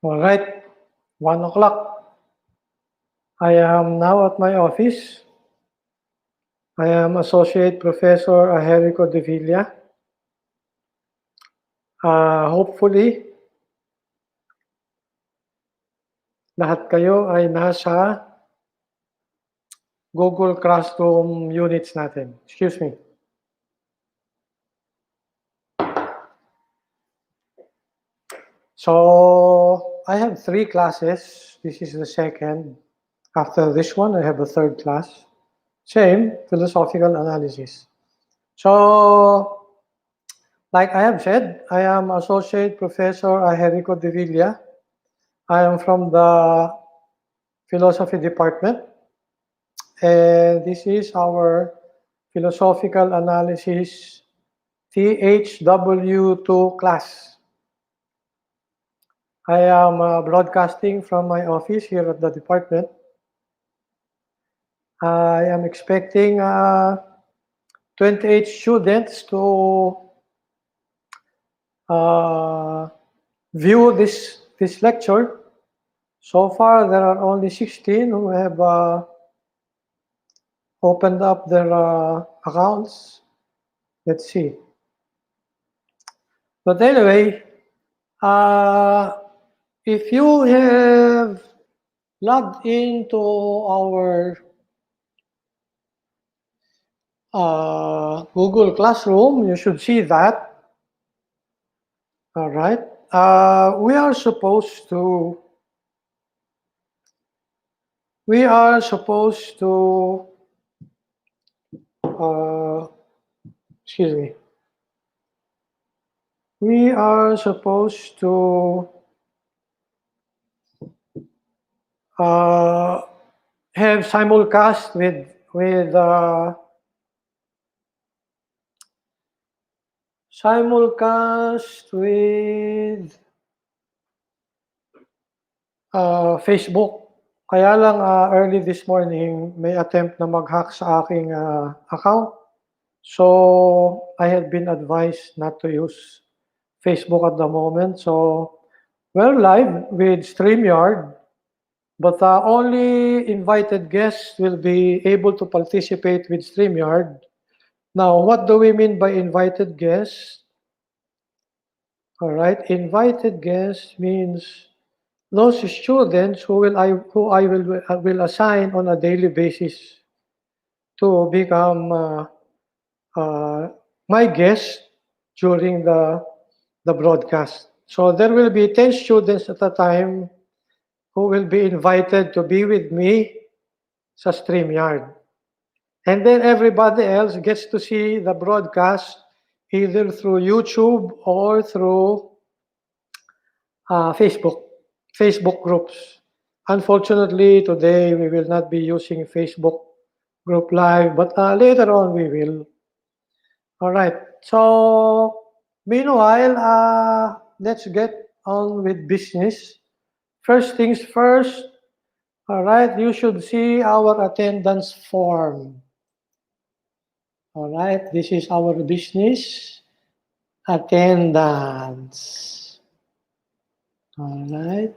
All right, 1 o'clock. I am now at my office. I am Associate Professor Agerico de Villa. Hopefully, lahat kayo ay nasa Google Classroom units natin. Excuse me. So, I have 3 classes. This is the second. After this one, I have a third class. Same, philosophical analysis. So, like I have said, I am Associate Professor Agerico de Villa. I am from the Philosophy Department. And this is our Philosophical Analysis THW2 class. I am broadcasting from my office here at the department. I am expecting 28 students to view this lecture. So far, there are only 16 who have opened up their accounts. Let's see. But anyway, if you have logged into our Google Classroom, you should see that. All right. We are supposed to excuse me. We are supposed to have simulcast with Facebook. Kaya lang early this morning, may attempt na mag-hack sa aking account. So I had been advised not to use Facebook at the moment. So we're live with StreamYard, but only invited guests will be able to participate with StreamYard. Now, what do we mean by invited guests? All right, invited guests means those students who I will assign on a daily basis to become my guest during the broadcast. So there will be 10 students at a time who will be invited to be with me sa StreamYard. And then everybody else gets to see the broadcast either through YouTube or through Facebook groups. Unfortunately, today we will not be using Facebook group live, but later on we will. All right. So meanwhile, let's get on with business. First things first. All right. You should see our attendance form. All right. This is our business attendance. All right.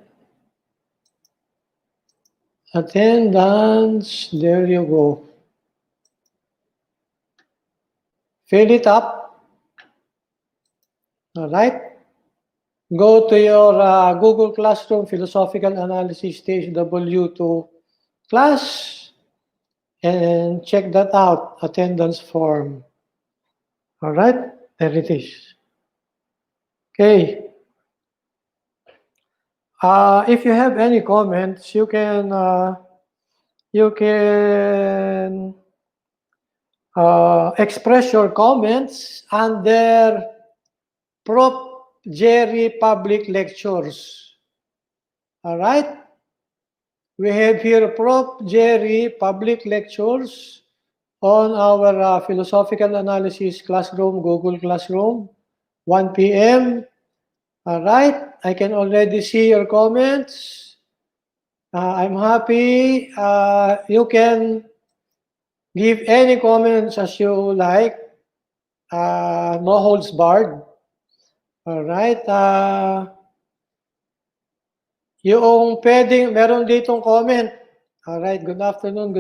Attendance. There you go. Fill it up. All right. Go to your Google Classroom Philosophical Analysis THW2 class and check that out, attendance form. All right, there it is. Okay. If you have any comments, you can express your comments under Prof. Jerry Public Lectures. All right. We have here Prof. Jerry Public Lectures on our Philosophical Analysis Classroom, Google Classroom, 1 p.m. All right. I can already see your comments. I'm happy. You can give any comments as you like. No holds barred. All right. Yung pwedeng, meron ditong comment. Alright, good afternoon,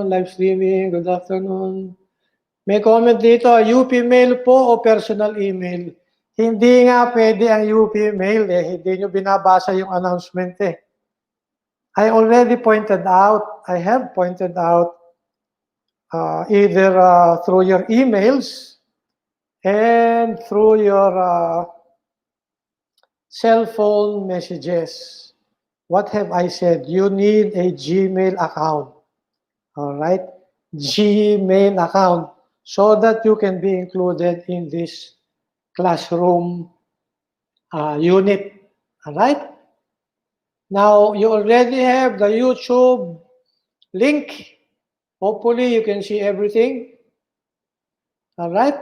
live streaming, good afternoon. May comment dito, UP mail po o personal email? Hindi nga pwede ang UP mail eh, hindi nyo binabasa yung announcement eh. I already pointed out, I have pointed out either through your emails and through your cell phone messages. What have I said? You need a Gmail account. All right? Gmail account so that you can be included in this classroom unit. All right? Now, you already have the YouTube link. Hopefully, you can see everything. All right?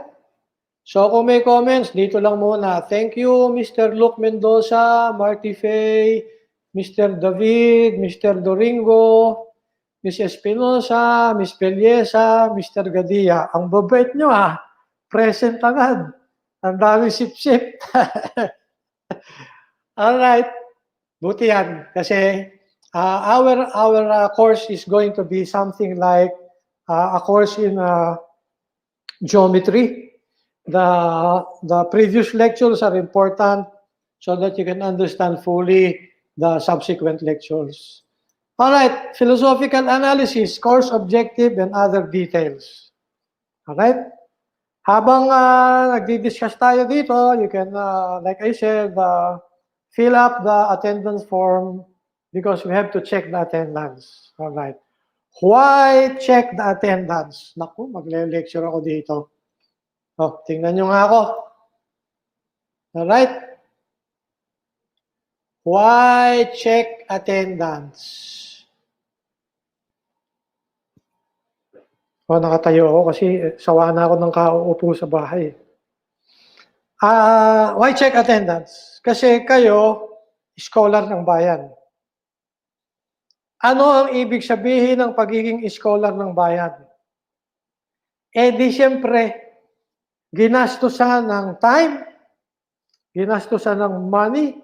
So, kung may comments, dito lang muna. Thank you, Mr. Luke Mendoza, Marty Fay, Mr. David, Mr. Doringo, Miss Espinosa, Miss Peliesa, Mr. Gadia. Ang babait nyo present agad. Ang dami sip-sip. Alright, buti yan. Kasi our course is going to be something like a course in geometry. The previous lectures are important so that you can understand fully the subsequent lectures. All right, philosophical analysis, course objective, and other details. All right? Habang nagdi-discuss tayo dito, you can, like I said, fill up the attendance form because we have to check the attendance. All right. Why check the attendance? Naku, magle-lecture ako dito. Oh, tingnan nyo nga ako. All right. Why check attendance? O, nakatayo ako kasi sawa na ako ng kauupo sa bahay. Why check attendance? Kasi kayo, scholar ng bayan. Ano ang ibig sabihin ng pagiging scholar ng bayan? Eh di siyempre, ginastusan ng time, ginastusan ng money,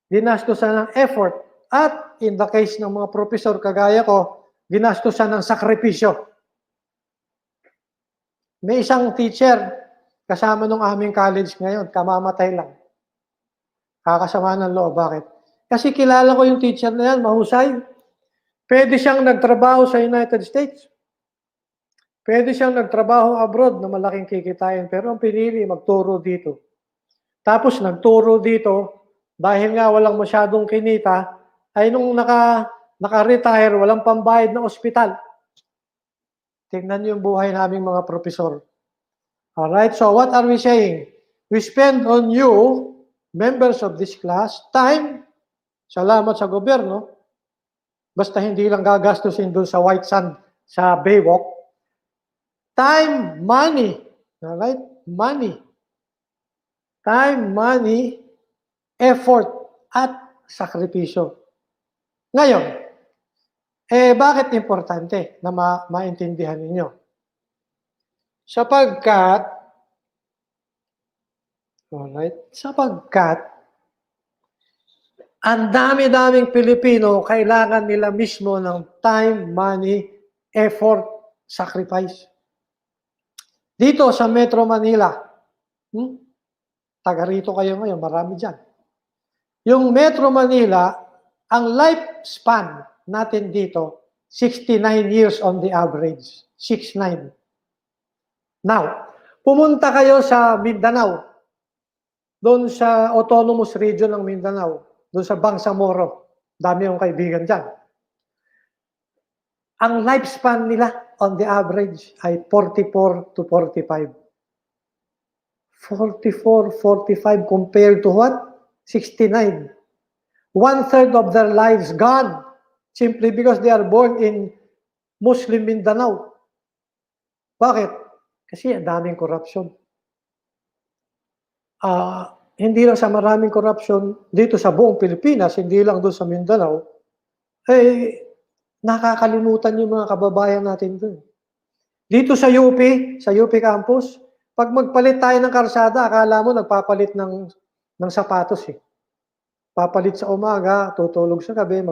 ginastusan ng effort, at in the case ng mga professor kagaya ko, ginastusan ng sakripisyo. May isang teacher, kasama nung aming college ngayon, kamamatay lang. Kakasama ng loob. Bakit? Kasi kilala ko yung teacher na yan, mahusay. Pwede siyang nagtrabaho sa United States. Pwede siyang nagtrabaho abroad na malaking kikitain. Pero ang pinili, magturo dito. Tapos nagturo dito, dahil nga walang masyadong kinita, ay nung naka-retire, walang pambayad ng ospital. Tingnan niyo yung buhay naming mga profesor. Alright, so what are we saying? We spend on you, members of this class, time, salamat sa gobyerno, basta hindi lang gagastusin doon sa white sand, sa Baywalk, time, money, alright, money, time, money, effort, at sakripisyo. Ngayon, bakit importante na maintindihan ninyo? Sapagkat ang dami-daming Pilipino kailangan nila mismo ng time, money, effort, sacrifice. Dito sa Metro Manila, taga rito kayo ngayon, marami dyan. Yung Metro Manila, ang lifespan natin dito, 69 years on the average. 69. Now, pumunta kayo sa Mindanao, doon sa autonomous region ng Mindanao, doon sa Bangsamoro, dami yung kaibigan dyan. Ang lifespan nila on the average ay 44 to 45. 44, 45 compared to what? 69. One-third of their lives gone simply because they are born in Muslim Mindanao. Bakit? Kasi ang daming corruption. Hindi lang sa maraming corruption dito sa buong Pilipinas, hindi lang doon sa Mindanao, nakakalimutan yung mga kababayan natin doon. Dito sa UP campus, pag magpalit tayo ng karsada, akala mo nagpapalit ng sapatos eh. papalit sa umaga, tutulog sa gabi,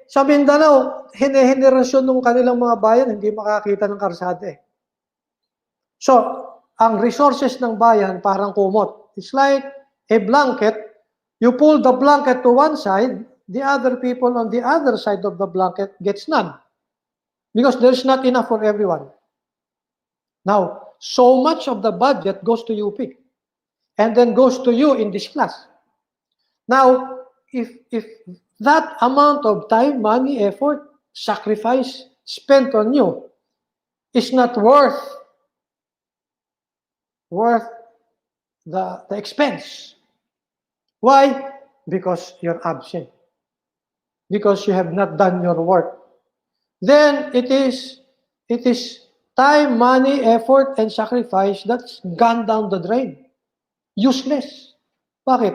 sa Mindanao, henerasyon ng kanilang mga bayan, hindi makakita ng karsada eh. So, ang resources ng bayan parang kumot. It's like a blanket. You pull the blanket to one side, the other people on the other side of the blanket gets none. Because there's not enough for everyone. Now, so much of the budget goes to UP and then goes to you in this class. Now, if that amount of time, money, effort, sacrifice spent on you is not worth the expense. Why? Because you're absent. Because you have not done your work. Then it is time, money, effort, and sacrifice that's gone down the drain. Useless. Bakit?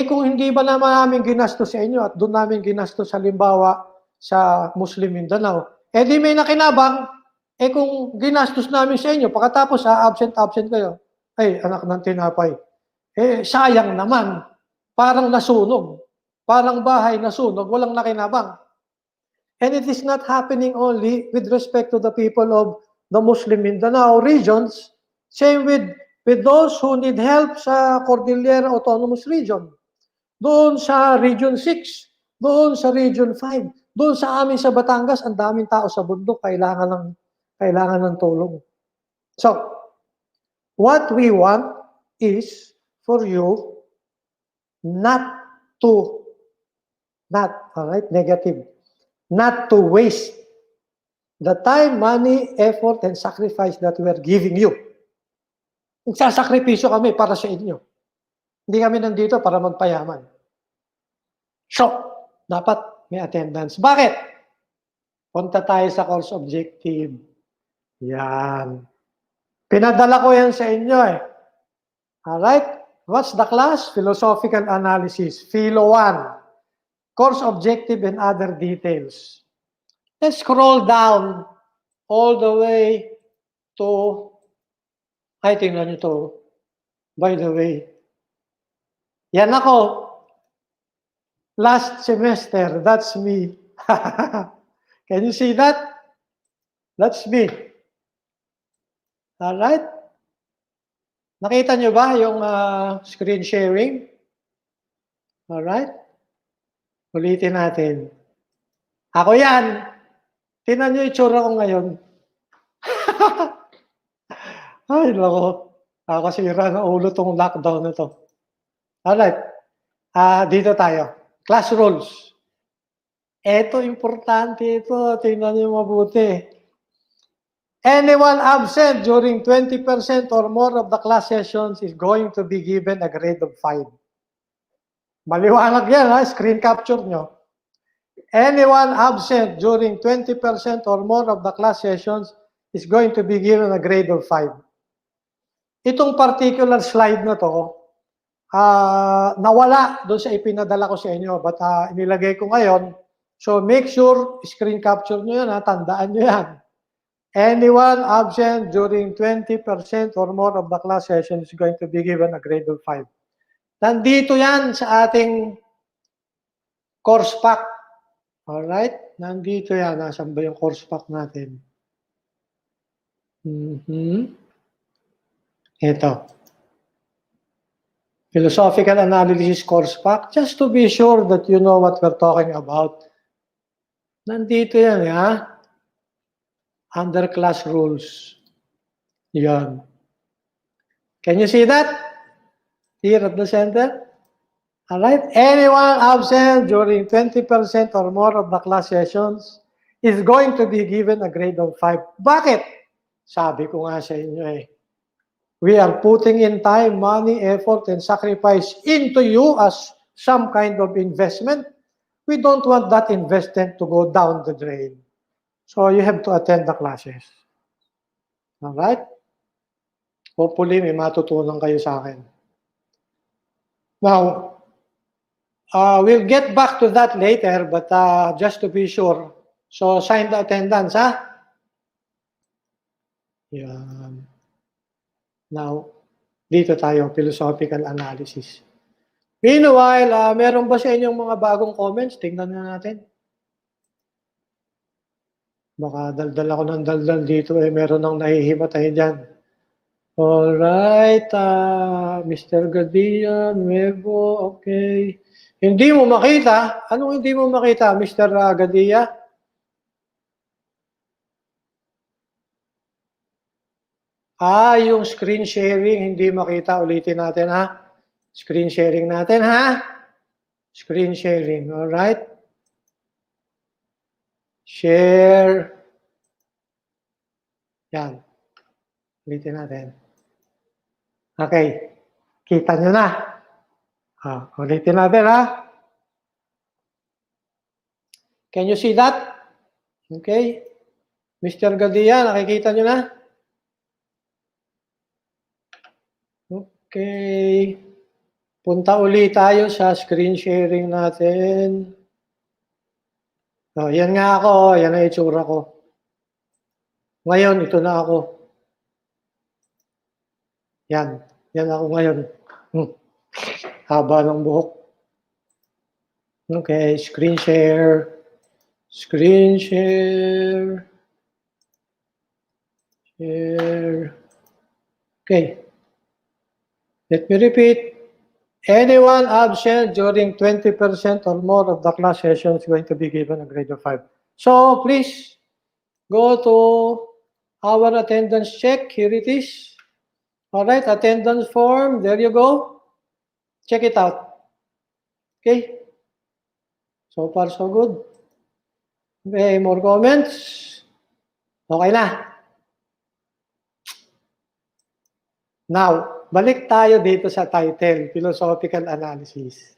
Kung hindi ba naman namin ginastos sa inyo at doon namin ginastos halimbawa sa Muslim Mindanao, di may nakinabang, kung ginastos namin sa inyo, pagkatapos absent kayo, anak ng tinapay. Sayang naman. Parang nasunog. Parang bahay nasunog, walang nakinabang. And it is not happening only with respect to the people of the Muslim Mindanao regions, same with those who need help sa Cordillera Autonomous Region, doon sa Region 6, doon sa Region 5, doon sa amin sa Batangas, ang daming tao sa bundok, kailangan ng tulong. So, what we want is for you not, negative, not to waste the time, money, effort, and sacrifice that we are giving you. Nagsasakripisyo kami para sa inyo. Hindi kami nandito para magpayaman. So, dapat may attendance. Bakit? Punta tayo sa course objective. Yan. Pinadala ko yan sa inyo eh. Alright? What's the class? Philosophical Analysis. Philo 1. Course objective and other details. Let's scroll down all the way to, tingnan nyo to. By the way. Yan ako. Last semester, that's me. Can you see that? That's me. Alright? Nakita nyo ba yung screen sharing? Alright? Ulitin natin. Ako yan. Tingnan nyo itsura ko ngayon. Ay, lako. Nakakasira ng ulo tong lockdown na to. Alright. Dito tayo. Class rules. Ito, importante ito. Tingnan nyo mabuti. Anyone absent during 20% or more of the class sessions is going to be given a grade of 5. Maliwanag yan, screen capture nyo. Anyone absent during 20% or more of the class sessions is going to be given a grade of 5. Itong particular slide na to, nawala doon sa ipinadala ko sa inyo, but inilagay ko ngayon. So make sure, screen capture nyo yan, tandaan nyo yan. Anyone absent during 20% or more of the class session is going to be given a grade of 5. Nandito yan sa ating course pack. Alright? Nandito yan. Nasaan ba yung course pack natin? Ito. Philosophical Analysis course pack. Just to be sure that you know what we're talking about. Nandito yan, ha? Under class rules. Yan. Can you see that? Here at the center? Alright? Anyone absent during 20% or more of the class sessions is going to be given a grade of 5. Bakit? Sabi ko nga sa inyo eh. We are putting in time, money, effort, and sacrifice into you as some kind of investment. We don't want that investment to go down the drain. So you have to attend the classes. Alright? Hopefully, may matutunan kayo sa akin. Now, we'll get back to that later, but just to be sure. So, sign the attendance, ha? Yan. Now, dito tayo, philosophical analysis. Meanwhile, meron ba sa inyong mga bagong comments? Tingnan na natin. Baka daldal ako ng daldal dito meron nang nahihimatay dyan. Alright, Mr. Gadilla, Nuevo, okay. Hindi mo makita? Anong hindi mo makita, Mr. Gadilla? Yung screen sharing, hindi makita. Ulitin natin, ha? Screen sharing natin, ha? Screen sharing, alright? Share. Yan. Ulitin natin. Okay. Kita nyo na. Ulitin natin, ha? Can you see that? Okay. Mr. Gadilla, nakikita nyo na? Okay. Punta ulit tayo sa screen sharing natin. Yan nga ako. Yan ang itsura ko. Ngayon, ito na ako. Yan. Yan ako ngayon. Haba ng buhok. Okay, screen share. Screen share. Share. Okay. Let me repeat. Anyone absent during 20% or more of the class session is going to be given a grade of 5. So please go to our attendance check. Here it is. All right, attendance form. There you go. Check it out. Okay. So far, so good. Okay, more comments? Okay na. Now, balik tayo dito sa title, Philosophical Analysis.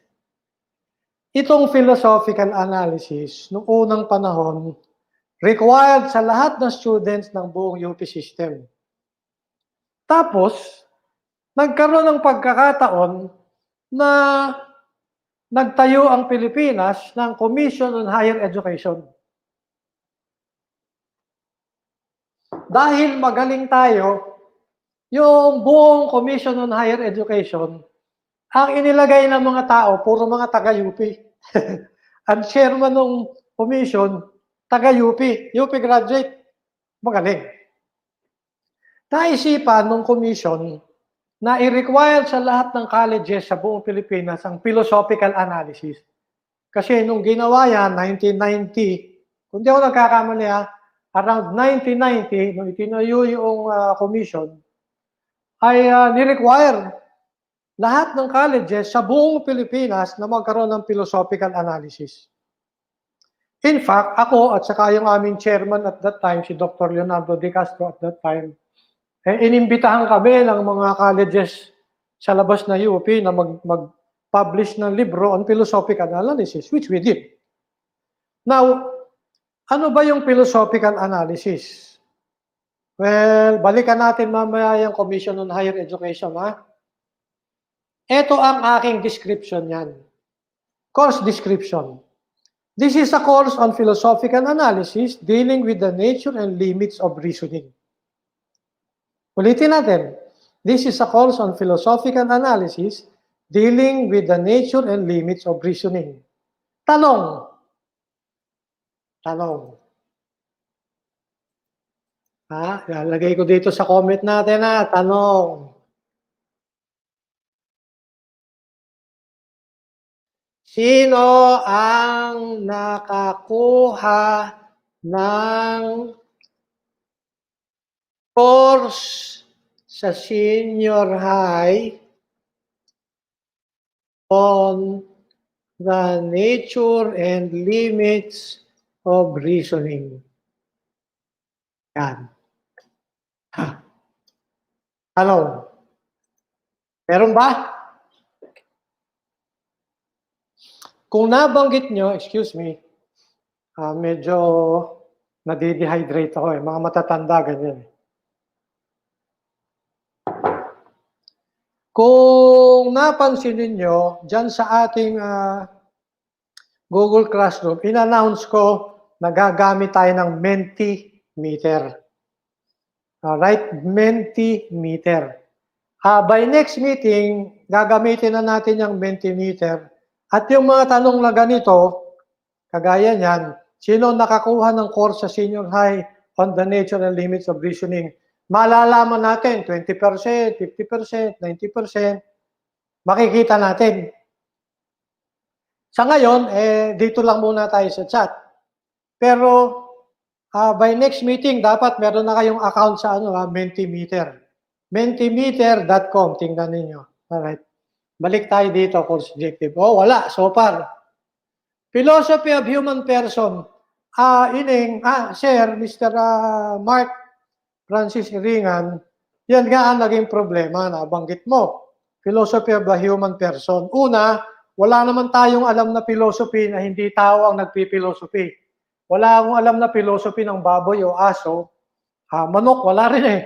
Itong philosophical analysis, noong unang panahon, required sa lahat ng students ng buong UP system. Tapos, nagkaroon ng pagkakataon na nagtayo ang Pilipinas ng Commission on Higher Education. Dahil magaling tayo, yung buong Commission on Higher Education, ang inilagay ng mga tao, puro mga taga-UP. Ang chairman ng commission, taga-UP, UP graduate, magaling. Naisipan ng commission na i-require sa lahat ng colleges sa buong Pilipinas ang philosophical analysis. Kasi nung ginawa yan, 1990, kung di ako nagkakamali around 1990, nung itinayo yung commission, ay ni-require lahat ng colleges sa buong Pilipinas na magkaroon ng philosophical analysis. In fact, ako at saka yung aming chairman at that time, si Dr. Leonardo De Castro at that time, inimbitahan kami ng mga colleges sa labas na UP na mag-publish ng libro on philosophical analysis, which we did. Now, ano ba yung philosophical analysis? Well, balikan natin mamaya yung Commission on Higher Education, Ito ang aking description yan. Course description. This is a course on philosophical analysis dealing with the nature and limits of reasoning. Ulitin natin. This is a course on philosophical analysis dealing with the nature and limits of reasoning. Tanong. Lalagay ko dito sa comment natin tanong. Sino ang nakakuha ng course sa senior high on the nature and limits of reasoning? Yan. Ano? Meron ba? Kung nabanggit nyo, excuse me, medyo nadidehydrate ako mga matatanda ganyan. Kung napansin ninyo, dyan sa ating Google Classroom, in-announce ko na gagamit tayo ng Mentimeter. Alright, Mentimeter. By next meeting, gagamitin na natin yung Mentimeter. At yung mga tanong na ganito, kagaya niyan, sino nakakuha ng course sa senior high on the nature and limits of reasoning? Malalaman natin, 20%, 50%, 90%, makikita natin. Sa ngayon, dito lang muna tayo sa chat. Pero, by next meeting, dapat meron na kayong account sa Mentimeter. Mentimeter.com, tingnan ninyo. Alright. Balik tayo dito, course objective. Oh, wala, so far. Philosophy of human person. Sir, Mr. Mark Francis Iringan, yan nga ang naging problema na banggit mo. Philosophy of the human person. Una, wala naman tayong alam na philosophy na hindi tao ang nagpi-philosophy. Wala akong alam na philosophy ng baboy o aso. Manok, wala rin eh.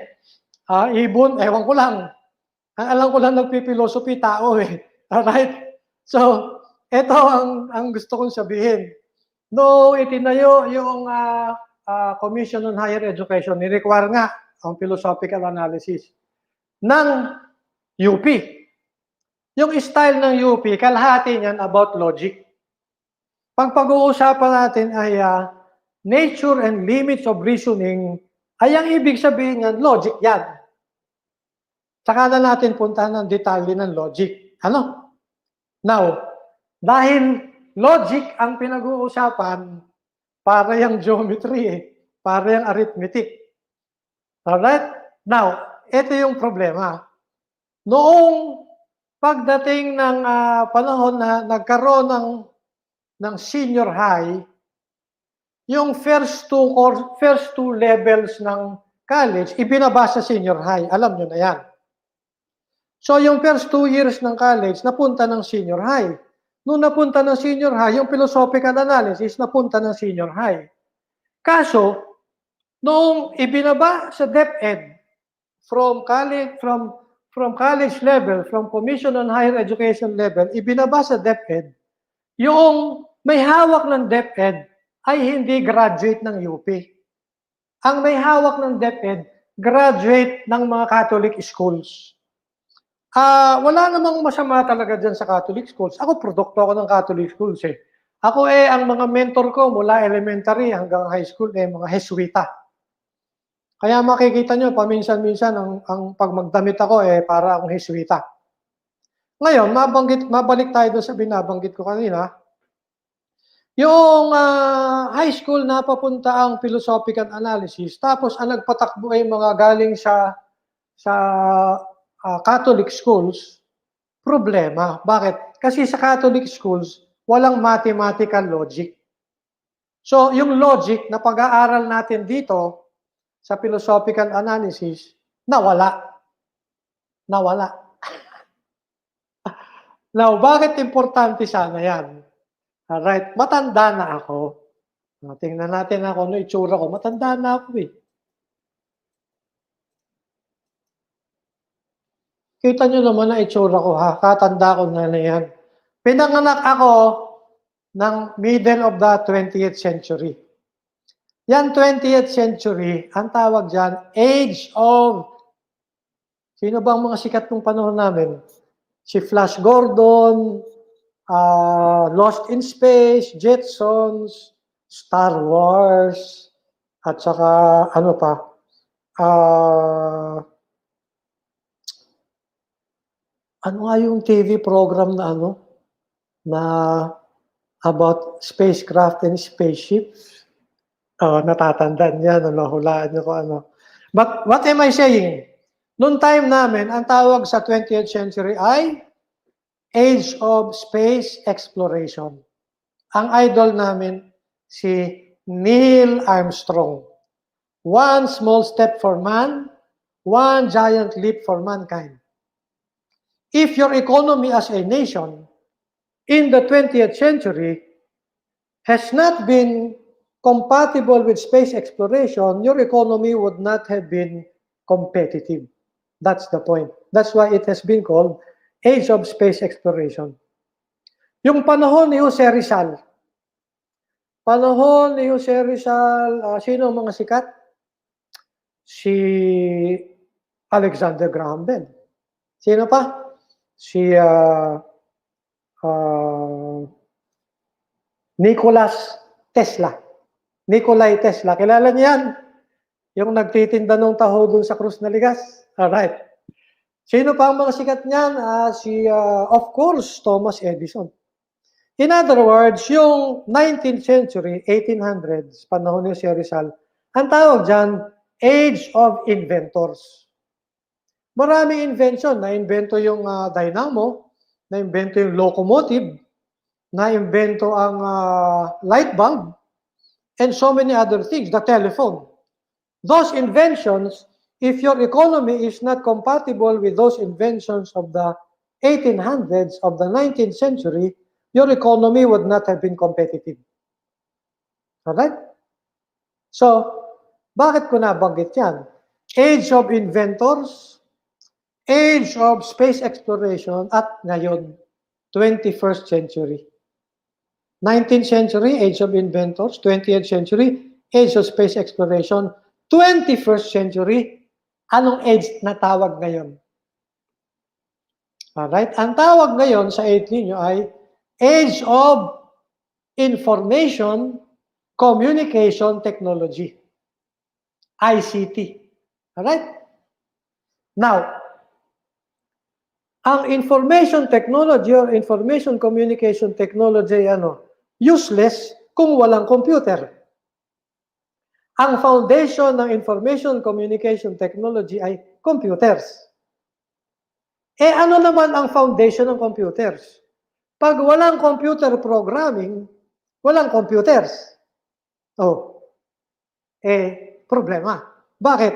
Ibon, ewan ko lang. Ang alam ko lang nagpi-philosophy, tao eh. Alright? So, ito ang gusto kong sabihin. No, itinayo yung Commission on Higher Education, ni-require nga ang philosophical analysis ng UP. Yung style ng UP, kalahati niyan about logic. Pag-uusapan natin ay nature and limits of reasoning, ay ang ibig sabihin yan, logic yan. Saka na natin puntahan ng detalye ng logic. Ano? Now, dahil logic ang pinag-uusapan, para yung geometry eh. Para yung arithmetic. Alright? Now, ito yung problema. Noong pagdating ng panahon na nagkaroon ng senior high, yung first two levels ng college, ibinaba sa senior high. Alam nyo na yan. So, yung first 2 years ng college, napunta ng senior high. Nung napunta ng senior high, yung philosophical analysis, napunta ng senior high. Kaso, noong ibinaba sa DepEd, from college level, from Commission on Higher Education level, ibinaba sa DepEd, yung may hawak ng DepEd ay hindi graduate ng UP. Ang may hawak ng DepEd, graduate ng mga Catholic schools. Wala namang masama talaga dyan sa Catholic schools. Ako, produkto ako ng Catholic schools eh. Ako ang mga mentor ko mula elementary hanggang high school mga Jesuita. Kaya makikita nyo, paminsan-minsan, ang pag magdamit ako para akong Jesuita. Ngayon, mabalik tayo doon sa binabanggit ko kanina. Yung high school na papunta ang philosophical analysis, tapos ang nagpatakbo ay mga galing sa Catholic schools, problema. Bakit? Kasi sa Catholic schools, walang mathematical logic. So, yung logic na pag-aaral natin dito sa philosophical analysis, nawala. Nawala. Now, bakit importante sana yan? Alright, matanda na ako. Tingnan natin ako ano itsura ko. Matanda na ako eh. Kita nyo naman na itsura ko ha. Katanda ko na yan. Pinanganak ako ng middle of the 20th century. Yan 20th century, ang tawag dyan, age of, sino ba ang mga sikat ng panahon namin? Si Flash Gordon, Lost in Space, Jetsons, Star Wars, at saka ano pa, ano nga yung TV program na na about spacecraft and spaceships? Natatandaan niya, nahulaan niyo kung ano. But what am I saying? Noong time namin, ang tawag sa 20th century ay Age of Space Exploration. Ang idol namin, si Neil Armstrong. One small step for man, one giant leap for mankind. If your economy as a nation in the 20th century has not been compatible with space exploration, your economy would not have been competitive. That's the point. That's why it has been called Age of Space Exploration. Yung panahon ni Jose Rizal, sino ang mga sikat? Si Alexander Graham Bell. Sino pa? Si Nikolai Tesla. Kilala niyo yan? Yung nagtitinda ng taho dun sa krus na ligas. Alright. Sino pa ang mga sikat niyan? Of course, Thomas Edison. In other words, yung 19th century, 1800s, panahon ni si Rizal, ang tawag dyan, Age of Inventors. Maraming invention. Na-invento yung dynamo, na-invento yung locomotive, na-invento ang light bulb, and so many other things, the telephone. Those inventions, if your economy is not compatible with those inventions of the 1800s, of the 19th century, your economy would not have been competitive. Alright? So, bakit ko nabanggit yan? Age of inventors, age of space exploration, at ngayon, 21st century. 19th century, age of inventors. 20th century, age of space exploration. 21st century, anong age na tawag ngayon? Alright? Ang tawag ngayon sa age ninyo ay Age of Information Communication Technology. ICT. Alright? Now, ang information technology or information communication technology, useless kung walang computer. Ang foundation ng information communication technology ay computers. Ano naman ang foundation ng computers? Pag walang computer programming, walang computers. Problema. Bakit?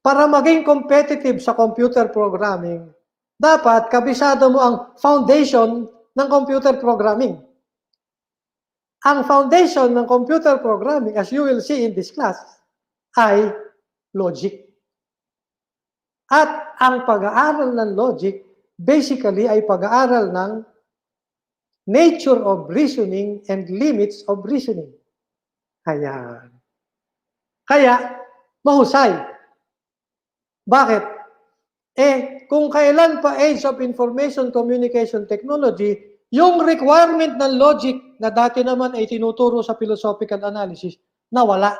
Para maging competitive sa computer programming, dapat kabisado mo ang foundation ng computer programming. Ang foundation ng computer programming, as you will see in this class, ay logic. At ang pag-aaral ng logic, basically ay pag-aaral ng nature of reasoning and limits of reasoning. Ayan. Kaya, mahusay. Bakit? Kung kailan pa age of information communication technology, yung requirement ng logic na dati naman ay tinuturo sa philosophical analysis, nawala.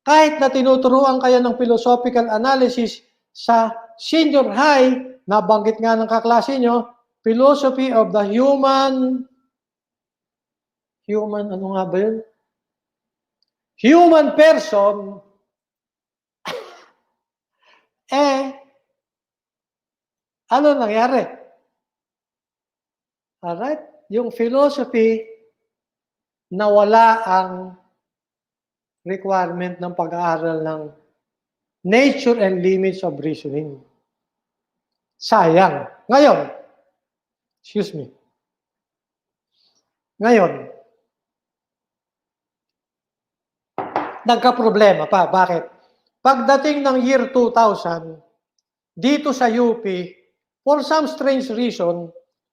Kahit na tinuturuan kaya ng philosophical analysis sa senior high, nabanggit nga ng kaklase nyo, philosophy of the human, ano nga ba yun? Human person, ano nangyari? Alright? Yung philosophy, nawala ang requirement ng pag-aaral ng nature and limits of reasoning. Sayang. Ngayon, nagka-problema pa. Bakit? Pagdating ng year 2000, dito sa UP, for some strange reason,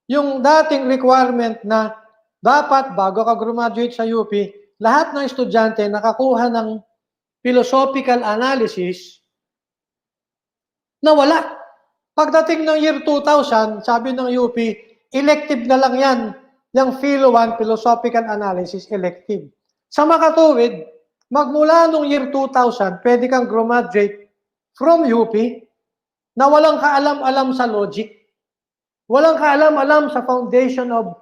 yung dating requirement na dapat bago ka graduate sa UP, lahat ng estudyante nakakuha ng philosophical analysis, nawala. Pagdating ng year 2000, sabi ng UP, elective na lang yan. Yung Philo 1, Philosophical Analysis, elective. Sa makatuwid, magmula nung year 2000, pwede kang graduate from UP na walang kaalam-alam sa logic. Walang kaalam-alam sa foundation of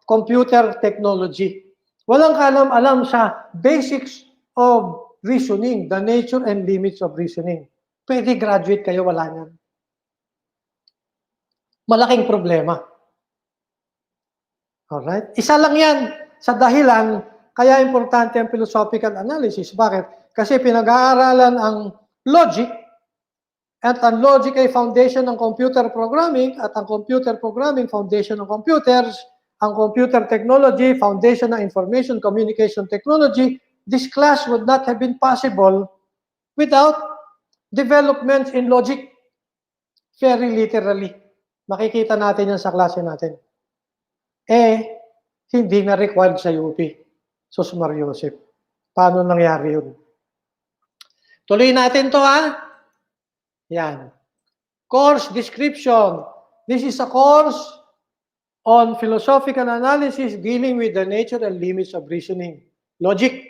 computer technology. Walang kaalam-alam sa basics of reasoning, the nature and limits of reasoning. Pwede graduate kayo, wala yan. Malaking problema. Alright? Isa lang yan sa dahilan kaya importante ang philosophical analysis. Bakit? Kasi pinag-aaralan ang logic at ang logic ay foundation ng computer programming at ang computer programming foundation ng computers, ang computer technology, foundation ng information communication technology. This class would not have been possible without developments in logic. Very literally. Makikita natin yan sa klase natin. Hindi na required sa UP. Sus Mariosep. Paano nangyari yun? Tuloy natin to, ha? Yan. Course description. This is a course on philosophical analysis dealing with the nature and limits of reasoning. Logic.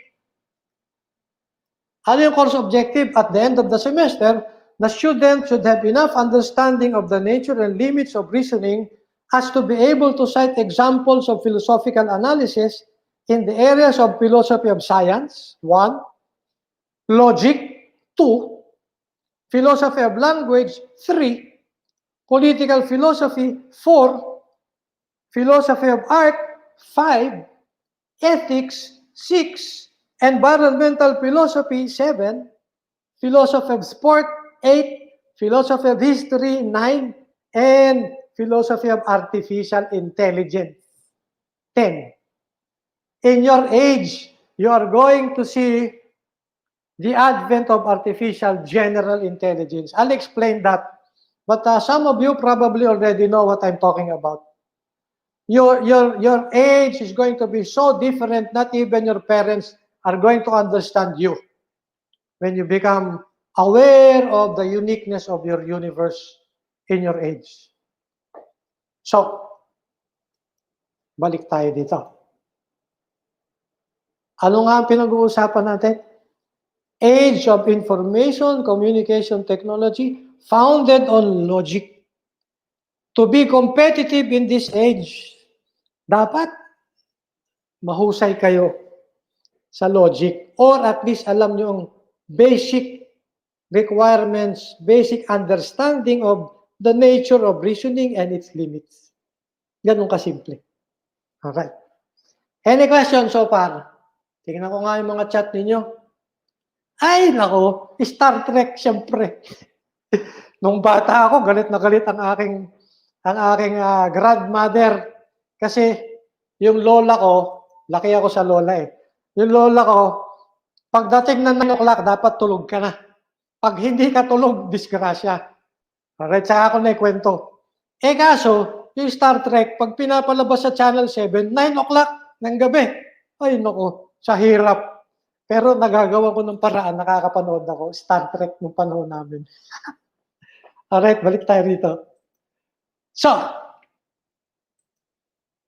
Ano yung course objective? At the end of the semester, the student should have enough understanding of the nature and limits of reasoning as to be able to cite examples of philosophical analysis in the areas of philosophy of science, 1, logic, 2, philosophy of language, 3, political philosophy, 4, philosophy of art, 5, ethics, 6, environmental philosophy, 7, philosophy of sport, 8, philosophy of history, 9, and philosophy of artificial intelligence, 10. In your age, you are going to see the advent of artificial general intelligence. I'll explain that. But some of you probably already know what I'm talking about. Your age is going to be so different, not even your parents are going to understand you when you become aware of the uniqueness of your universe in your age. So, balik tayo dito. Ano nga ang pinag-uusapan natin? Age of information, communication technology, founded on logic. To be competitive in this age, dapat mahusay kayo sa logic or at least alam nyo ang basic requirements, basic understanding of the nature of reasoning and its limits. Ganun kasimple. Alright. Any questions so far? Tingnan ko nga yung mga chat ninyo. Ay, nako, Star Trek, siyempre. Nung bata ako, galit na galit ang aking grandmother. Kasi yung lola ko, laki ako sa lola eh. Yung lola ko, pagdating ng 9 o'clock, dapat tulog ka na. Pag hindi ka tulog, disgrasya. Alright, saka ako na ikwento. Eh kaso, yung Star Trek, pag pinapalabas sa Channel 7, 9 o'clock ng gabi. Ay, nako, sa hirap. Pero nagagawa ko ng paraan, nakakapanood ako. Star Trek nung panahon namin. Alright, balik tayo rito. So,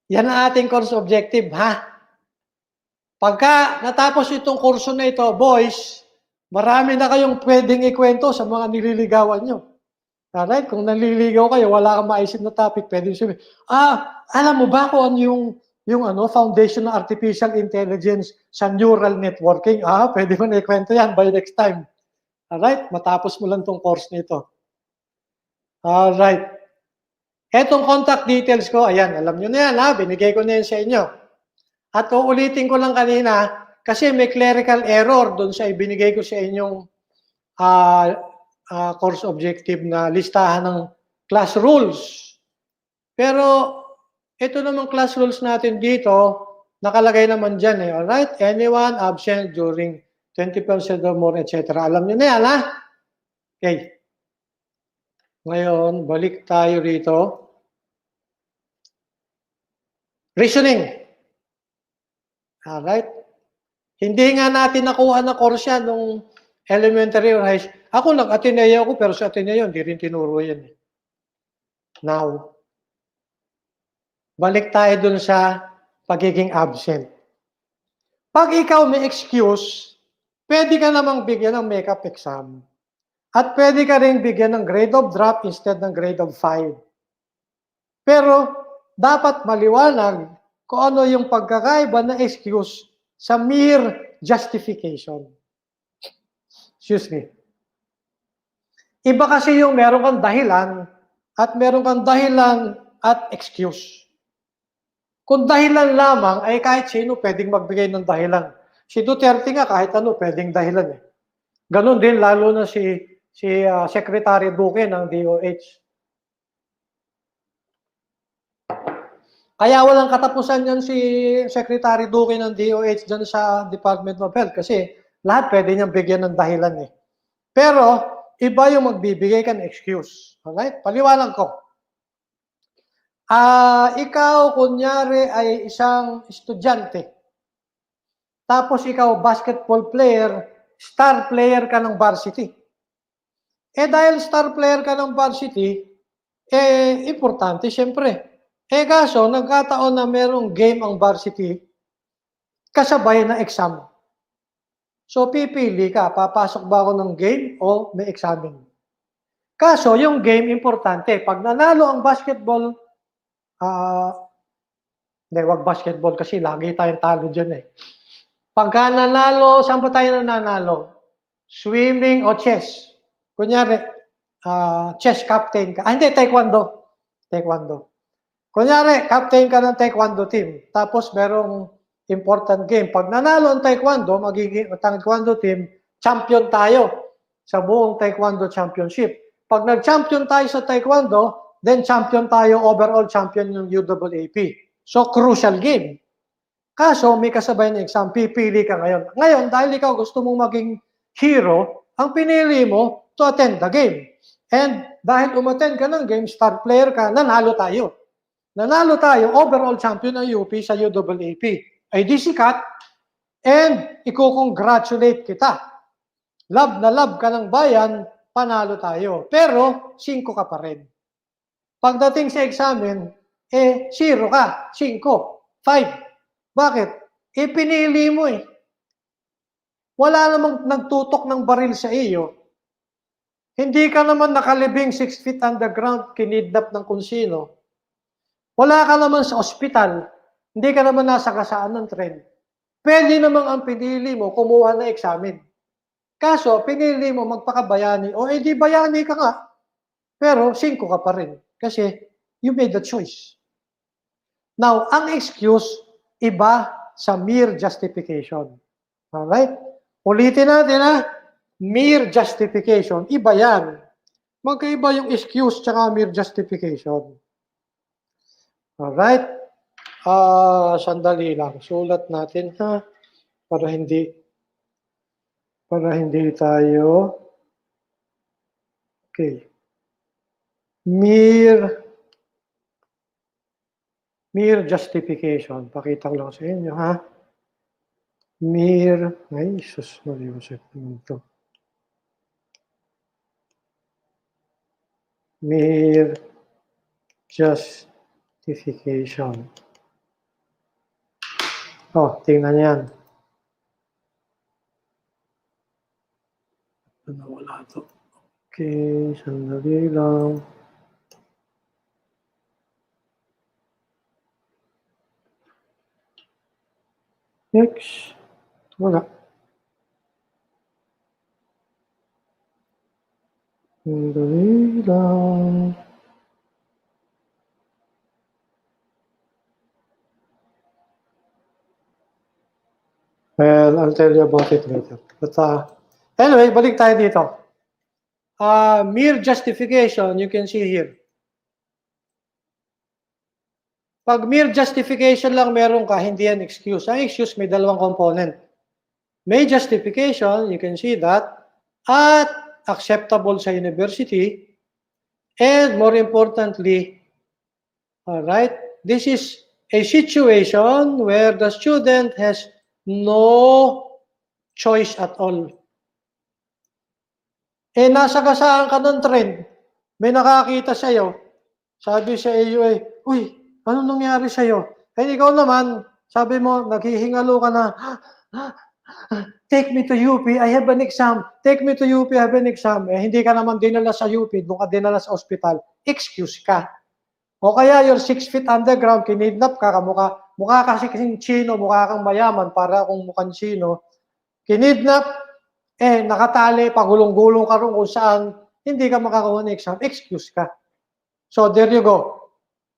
yan ang ating course objective, ha? Pagka natapos itong kurso na ito, boys, marami na kayong pwedeng ikwento sa mga nililigawan nyo. Alright, kung naliligaw kayo, wala kang maisip na topic, pwede sabihin, alam mo ba kung ano yung foundation ng artificial intelligence sa neural networking? Pwede mo na ikwento yan by next time. Alright, matapos mo lang tong course nito. Alright. Etong contact details ko, ayan, alam nyo na yan, binigay ko na yan sa inyo. At uulitin ko lang kanina, kasi may clerical error doon sa ibinigay ko sa inyong course objective na listahan ng class rules. Pero, ito naman class rules natin dito, nakalagay naman dyan eh, alright? Anyone absent during 20% or more, etc. Alam nyo na yan, ha? Okay. Ngayon, balik tayo rito. Reasoning. Alright? Hindi nga natin nakuha na course yan nung elementary or high school. Ako, nag-Ateneo ako, pero sa Ateneo, hindi rin tinuro yan. Now, balik tayo dun sa pagiging absent. Pag ikaw may excuse, pwede ka namang bigyan ng make-up exam. At pwede ka rin bigyan ng grade of drop instead ng grade of 5. Pero, dapat maliwanag kung ano yung pagkakaiba na excuse sa mere justification. Excuse me. Iba kasi yung meron kang dahilan at meron kang dahilan at excuse. Kung dahilan lamang, ay kahit sino pwedeng magbigay ng dahilan. Si Duterte nga kahit ano pwedeng dahilan eh. Ganon din lalo na si Secretary Duque ng DOH. Kaya walang katapusan yan si Secretary Duque ng DOH dyan sa Department of Health kasi lahat pwede niyang bigyan ng dahilan eh. Pero, iba yung magbibigay ka ng excuse. Alright? Paliwanag ko. Ikaw, kunyari, ay isang estudyante. Tapos ikaw, basketball player, star player ka ng varsity. Dahil star player ka ng varsity, importante siyempre. Kaso, nagkataon na merong game ang varsity, kasabay na exam. So, pipili ka, papasok ba ako ng game o may examen? Kaso, yung game, importante. Pag nanalo ang basketball, hindi, wag basketball kasi lagi tayong talo dyan eh. Pagka nanalo, saan ba tayo nanalo? Swimming o chess. Kunyari, chess captain ka. Hindi, taekwondo. Taekwondo. Kunyari, captain ka ng taekwondo team. Tapos merong important game. Pag nanalo ang taekwondo, magiging taekwondo team, champion tayo sa buong taekwondo championship. Pag nag-champion tayo sa taekwondo, then champion tayo, overall champion yung UAAP. So, crucial game. Kaso, may kasabay na exam, pipili ka ngayon. Ngayon, dahil ikaw gusto mong maging hero, ang pinili mo to attend the game. And dahil umattend ka ng game, star player ka, nanalo tayo. Nanalo tayo, overall champion ng UP sa UAAP. Ay di sikat, and i-congratulate kita. Love na love ka ng bayan, panalo tayo. Pero, 5 ka pa rin. Pagdating sa examen, 0 ka, 5, 5. Bakit? Pinili mo eh. Wala namang nagtutok ng baril sa iyo. Hindi ka naman nakalibing 6 feet underground, kinidnap ng kung sino. Wala ka naman sa ospital. Hindi ka naman nasa kasaan ng tren. Pwede namang ang pinili mo, kumuha na examen. Kaso, pinili mo magpakabayani, o di bayani ka nga. Pero 5 ka pa rin. Kasi, you made the choice. Now, ang excuse, iba sa mere justification. Alright? Ulitin natin ha. Mere justification. Iba yan. Magkaiba yung excuse tsaka mere justification. Alright? Sandali lang. Sulat natin ha. Para hindi tayo. Okay. Mere justification. Pakita ko lang sa inyo ha. Ay, sus, malimusip naman ito. Mere justification. Tingnan yan. Wala ito. Okay, sandali lang. Next. Wala. Sandali lang. Well, I'll tell you about it later. But anyway, balik tayo dito. Mere justification, you can see here. Pag mere justification lang meron ka, hindi yan excuse. Ang excuse may dalawang component. May justification, you can see that, at acceptable sa university, and more importantly, alright, this is a situation where the student has no choice at all. Nasa kasaan ka ng trend, may nakakita sa'yo, sabi sa iyo uy, ano nangyari sa'yo? Ikaw naman, sabi mo, naghihingalo ka na, take me to UP, I have an exam. Take me to UP, I have an exam. Hindi ka naman dinala sa UP, doon ka dinala sa ospital. Excuse ka. O kaya you're 6 feet underground, kinidnap ka, mukha kasi kasing Chino, mukha kang mayaman, para kung mukhang Chino. Kinidnap, nakatali, pagulong-gulong ka rin kung saan, hindi ka makakuha ng exam. Excuse ka. So there you go.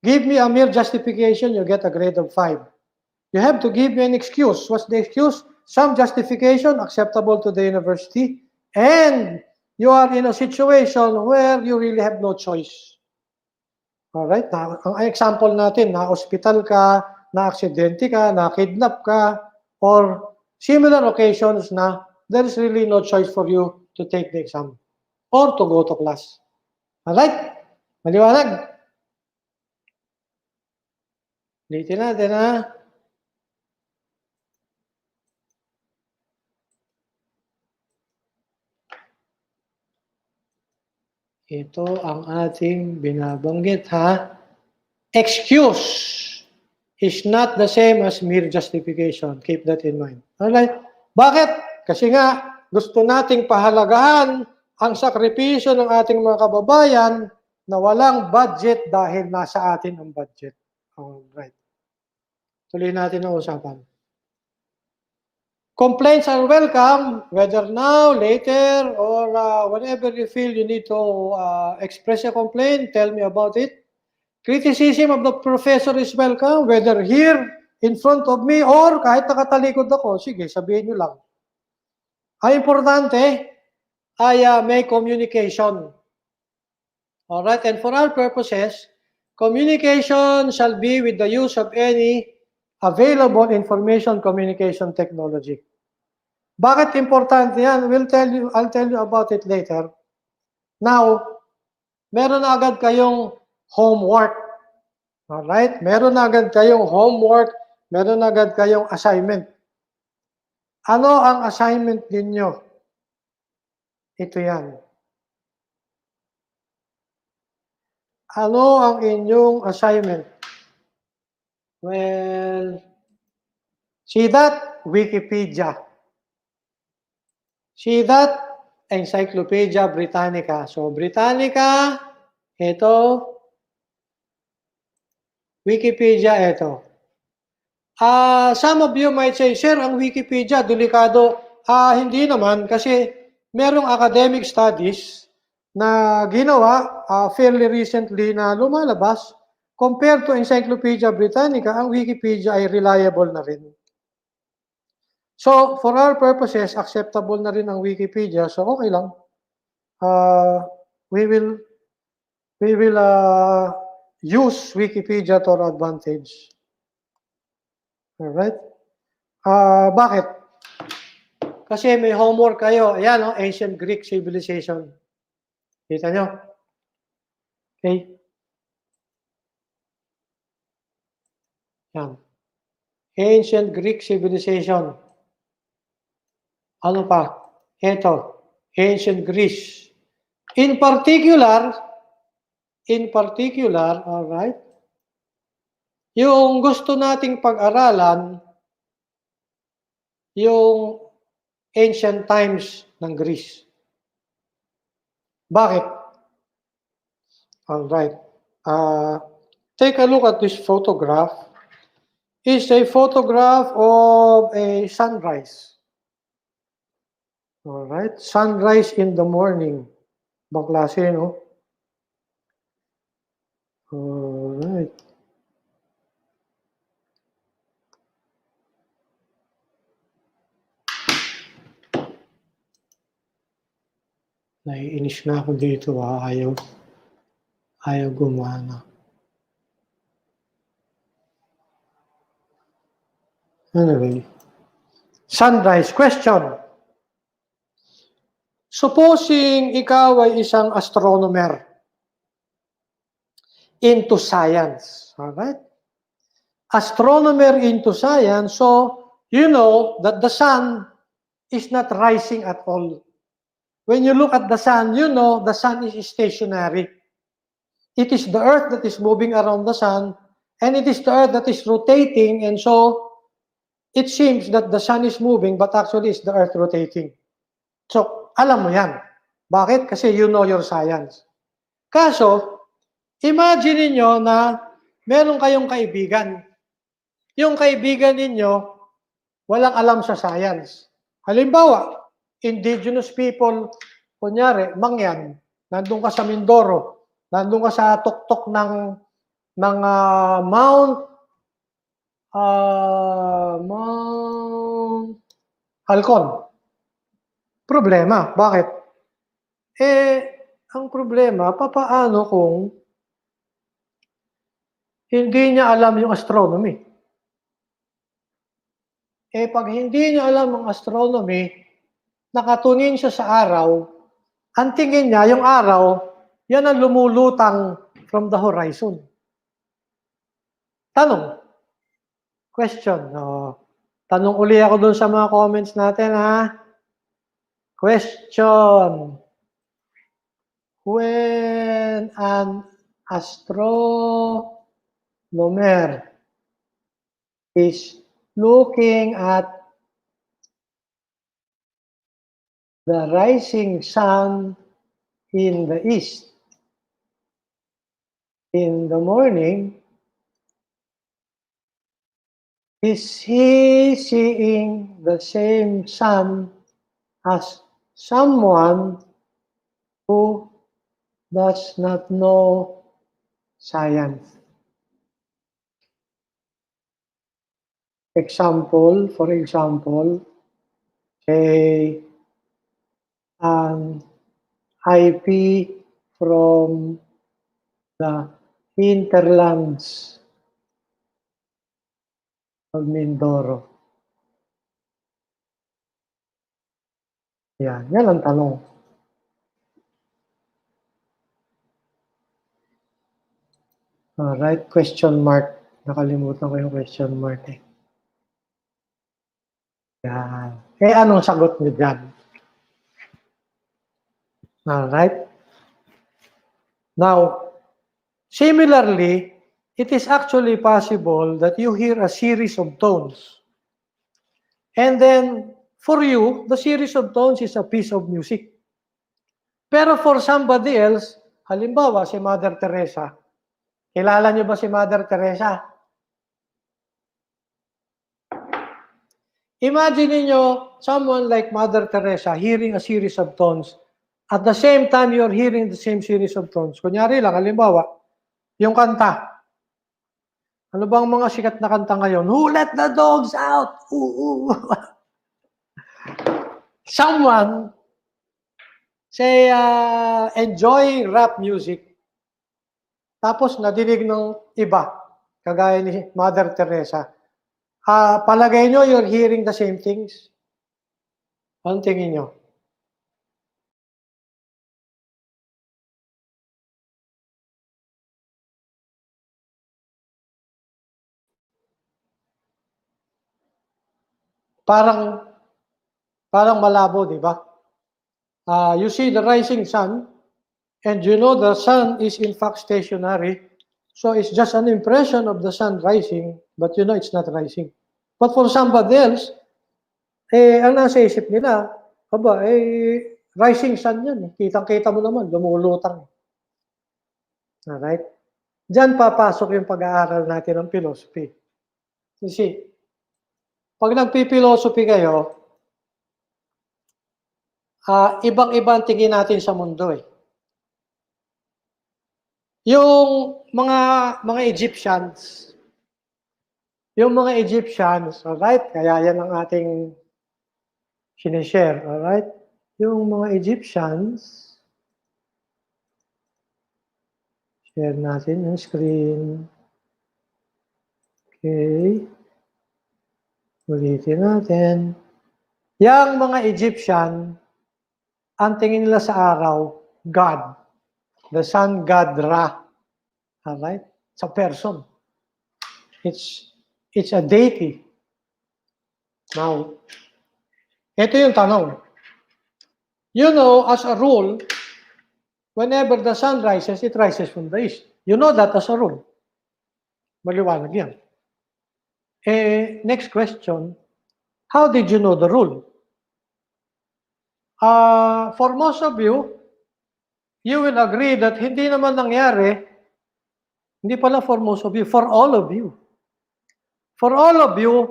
Give me a mere justification, you get a grade of 5. You have to give me an excuse. What's the excuse? Some justification acceptable to the university, and you are in a situation where you really have no choice. Alright? Ang example natin, na-hospital ka, na-aksidente ka, na-kidnap ka, or similar occasions na there is really no choice for you to take the exam or to go to class. Alright? Maliwanag? Ulitin natin ha. Ito ang ating binabanggit, ha? Excuse is not the same as mere justification. Keep that in mind. Alright? Bakit? Kasi nga, gusto nating pahalagahan ang sakripisyo ng ating mga kababayan na walang budget dahil nasa atin ang budget. Alright. Tuloy natin ang usapan. Complaints are welcome, whether now, later, or whenever you feel you need to express a complaint, tell me about it. Criticism of the professor is welcome, whether here, in front of me, or kahit nakatalikod ako, sige, sabihin nyo lang. Ang importante ay may communication. Alright, and for our purposes, communication shall be with the use of any available information communication technology. Bakit importante yan? I'll tell you about it later. Now, meron na agad kayong homework. Alright? Meron na agad kayong homework, meron na agad kayong assignment. Ano ang assignment ninyo? Ito yan. Ano ang inyong assignment? Well, see that? Wikipedia. See that? Encyclopedia Britannica. So, Britannica, ito. Wikipedia, ito. Some of you might say, Sir, ang Wikipedia, delikado. Hindi naman, kasi merong academic studies na ginawa fairly recently na lumalabas. Compared to Encyclopedia Britannica, ang Wikipedia ay reliable na rin. So, for our purposes, acceptable na rin ang Wikipedia. So, okay lang. We will use Wikipedia to our advantage. Alright? Bakit? Kasi may homework kayo. Ayan, Ancient Greek Civilization. Kita nyo? Okay? Yan. Ancient Greek Civilization. Ano pa? Ito, Ancient Greece. In particular, alright, yung gusto nating pag-aralan, yung ancient times ng Greece. Bakit? Alright. Take a look at this photograph. It's a photograph of a sunrise. Alright, sunrise in the morning. Bang klase, no? Alright. Naiinis na ako dito, ayaw gumana. Anyway. Sunrise. Question. Supposing ikaw ay isang astronomer into science, alright? Astronomer into science, so you know that the sun is not rising at all. When you look at the sun, you know the sun is stationary. It is the earth that is moving around the sun, and it is the earth that is rotating, and so it seems that the sun is moving, but actually it's the earth rotating. So, alam mo yan. Bakit? Kasi you know your science. Kaso, imagine niyo na meron kayong kaibigan. Yung kaibigan ninyo, walang alam sa science. Halimbawa, indigenous people, kunyari, Mangyan, nandun ka sa Mindoro, nandun ka sa tuktok ng Mount Halcon. Problema. Bakit? Ang problema, papaano kung hindi niya alam yung astronomy? Pag hindi niya alam ang astronomy, nakatunin siya sa araw, ang tingin niya, yung araw, yan ang lumulutang from the horizon. Tanong. Question. Tanong uli ako dun sa mga comments natin, ha? Question. when an astronomer is looking at the rising sun in the east in the morning, is he seeing the same sun as someone who does not know science? For example, say an IP from the hinterlands of Mindoro. Yan ang tanong. Alright, question mark. Nakalimutan ko yung question mark eh. Yan. Anong sagot niyo dyan? Alright. Now, similarly, it is actually possible that you hear a series of tones. And then, for you, the series of tones is a piece of music. Pero for somebody else, halimbawa si Mother Teresa, kilala niyo ba si Mother Teresa? Imagine niyo someone like Mother Teresa hearing a series of tones. At the same time, you're hearing the same series of tones. Kunyari lang, halimbawa, yung kanta. Ano bang mga sikat na kanta ngayon? Who let the dogs out? Ooh, ooh. Someone, say, enjoy rap music. Tapos nadinig ng iba, kagaya ni Mother Teresa. Palagay nyo, you're hearing the same things? Anong tingin nyo? Parang malabo, di ba? You see the rising sun, and you know the sun is in fact stationary, so it's just an impression of the sun rising, but you know it's not rising. But for somebody else, ang nasa isip nila, rising sun yan. Kitang-kita mo naman, lumulutang. Alright? Diyan papasok yung pag-aaral natin ng philosophy. You see, pag nagpi-philosophy kayo, ibang-ibang tingin natin sa mundo eh. Yung mga Egyptians, alright? Kaya yan ang ating sinishare, alright? Yung mga Egyptians, share natin yung screen. Okay. Ulitin natin. Yang mga Egyptian, ang tingin nila sa araw, God. The sun god Ra. Alright? It's a person. It's a deity. Now, ito yung tanong. You know, as a rule, whenever the sun rises, it rises from the east. You know that as a rule. Maliwanag yan. Next question, how did you know the rule? For most of you will agree that hindi naman nangyari, hindi pala for most of you, for all of you. For all of you,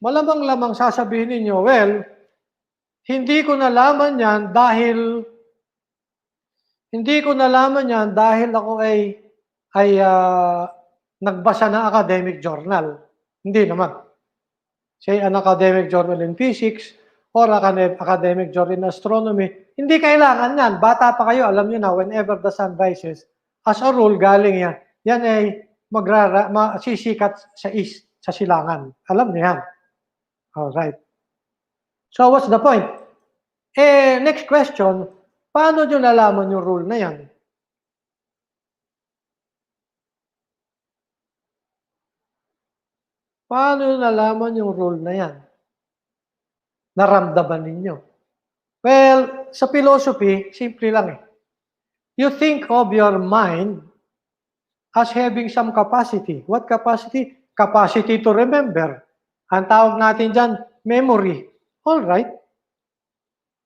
malamang-lamang sasabihin ninyo, well, hindi ko nalaman yan dahil ako ay nagbasa ng academic journal. Hindi naman. Say, an academic journal in physics or academic journal in astronomy. Hindi kailangan yan. Bata pa kayo, alam nyo na, whenever the sun rises, as a rule, galing yan. Yan ay sisikat sa east, sa silangan. Alam niyo yan. Alright. So, what's the point? Next question, paano nyo nalaman yung rule na yan? Paano nalaman yung rule na yan? Naramdaman ninyo? Well, sa philosophy, simple lang eh. you think of your mind as having some capacity. What capacity? Capacity to remember. Ang tawag natin dyan, memory. All right.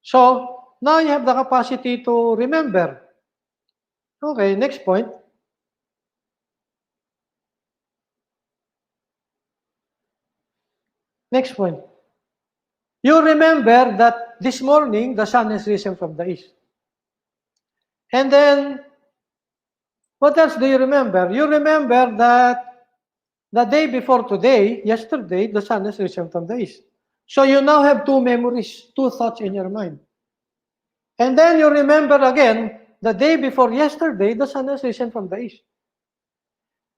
So, now you have the capacity to remember. Okay, next point. Next point. You remember that this morning, the sun has risen from the east. And then, what else do you remember? You remember that the day before today, yesterday, the sun has risen from the east. So you now have two memories, two thoughts in your mind. And then you remember again, the day before yesterday, the sun has risen from the east.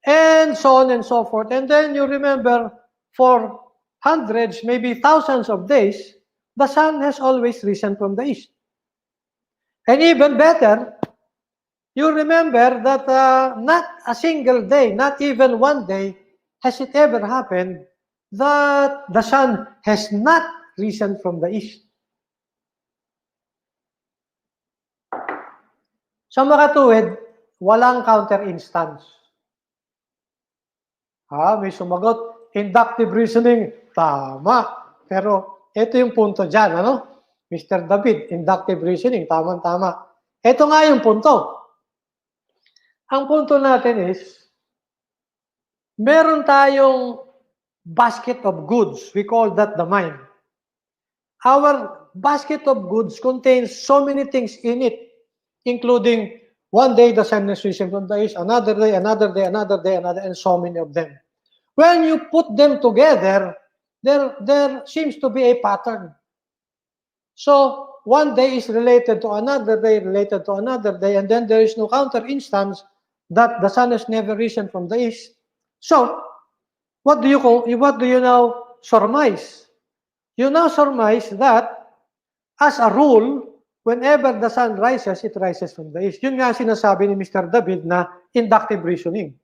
And so on and so forth. And then you remember for hundreds, maybe thousands of days, the sun has always risen from the east. And even better, you remember that not a single day, not even one day, has it ever happened that the sun has not risen from the east. Sa makatuwid, walang counter instance. May sumagot, inductive reasoning, tama. Pero ito yung punto dyan, ano? Mr. David, inductive reasoning, tama-tama. Ito nga yung punto. Ang punto natin is, meron tayong basket of goods. We call that the mind. Our basket of goods contains so many things in it, including one day the sun is risen from the east, another day, another day, another day, another, and so many of them. When you put them together, there seems to be a pattern. So, one day is related to another day, related to another day, and then there is no counter instance that the sun has never risen from the east. So, what do you now surmise? You now surmise that, as a rule, whenever the sun rises, it rises from the east. Yun nga sinasabi ni Mr. David na inductive reasoning.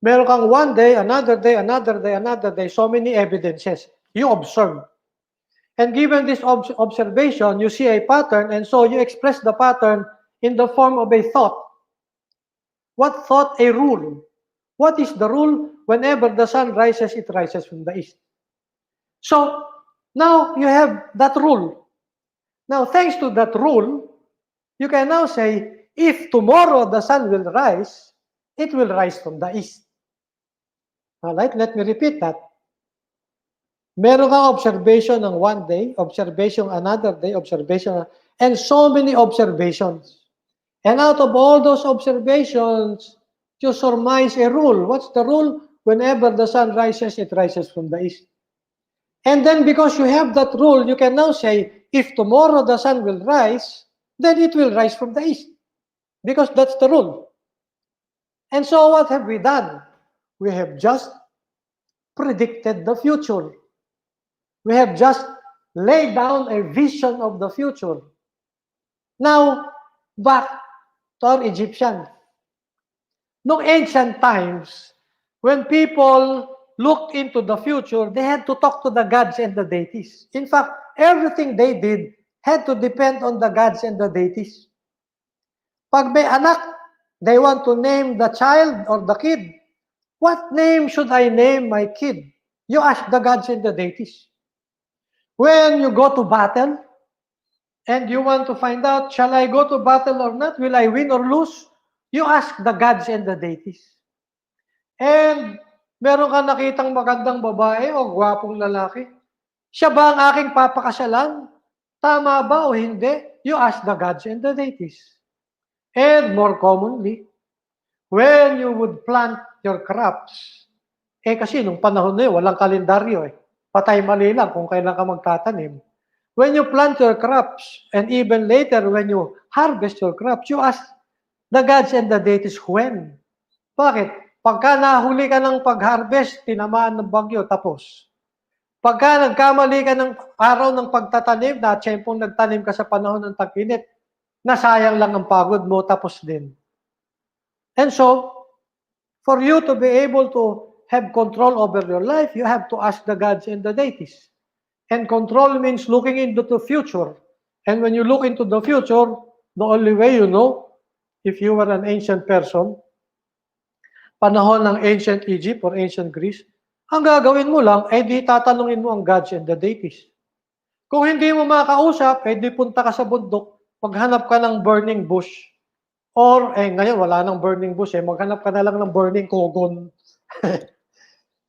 Meron kang one day, another day, another day, another day, so many evidences. You observe. And given this observation, you see a pattern, and so you express the pattern in the form of a thought. What thought? A rule. What is the rule? Whenever the sun rises, it rises from the east. So, now you have that rule. Now, thanks to that rule, you can now say, if tomorrow the sun will rise, it will rise from the east. All right, let me repeat that. Meron kang observation ng one day, observation another day, observation, and so many observations. And out of all those observations, you surmise a rule. What's the rule? Whenever the sun rises, it rises from the east. And then because you have that rule, you can now say, if tomorrow the sun will rise, then it will rise from the east. Because that's the rule. And so what have we done? We have just predicted the future. We have just laid down a vision of the future. Now, back to our Egyptians. Noong ancient times, when people looked into the future, they had to talk to the gods and the deities. In fact, everything they did had to depend on the gods and the deities. Pag may anak, they want to name the child or the kid. What name should I name my kid? You ask the gods and the deities. When you go to battle, and you want to find out, shall I go to battle or not? Will I win or lose? You ask the gods and the deities. And meron ka nakitang magandang babae o gwapong lalaki. Siya ba ang aking papakasalan? Tama ba o hindi? You ask the gods and the deities. And more commonly, when you would plant your crops, kasi nung panahon na yun, walang kalendaryo Patay mali lang kung kailan ka magtatanim. When you plant your crops, and even later when you harvest your crops, you ask the gods and the deities when. Bakit? Pagka nahuli ka ng pag-harvest, tinamaan ng bagyo, tapos. Pagka nagkamali ka ng araw ng pagtatanim, na tiyempong nagtanim ka sa panahon ng tag-init, nasayang lang ang pagod mo, tapos din. And so, for you to be able to have control over your life, you have to ask the gods and the deities. And control means looking into the future. And when you look into the future, the only way you know if you were an ancient person, panahon ng ancient Egypt or ancient Greece, ang gagawin mo lang, eh di tatanungin mo ang gods and the deities. Kung hindi mo makausap, eh di punta ka sa bundok, maghanap ka ng burning bush. Or, ngayon wala nang burning bush, maghanap ka na lang ng burning kogon.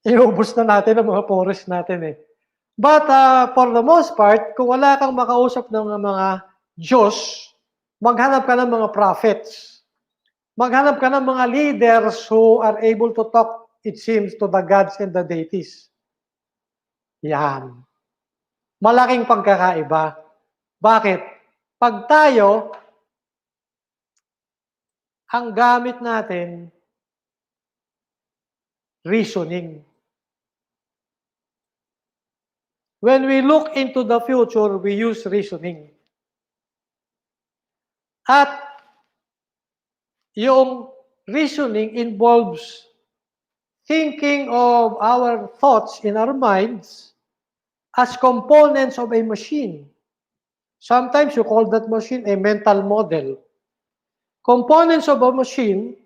Iubos na natin ang mga forest natin But for the most part, kung wala kang makausap ng mga Diyos, maghanap ka ng mga prophets. Maghanap ka ng mga leaders who are able to talk, it seems, to the gods and the deities. Yan. Malaking pagkakaiba. Bakit? Pag tayo, ang gamit natin, reasoning. When we look into the future, we use reasoning. At yung reasoning involves thinking of our thoughts in our minds as components of a machine. Sometimes you call that machine a mental model. Components of a machine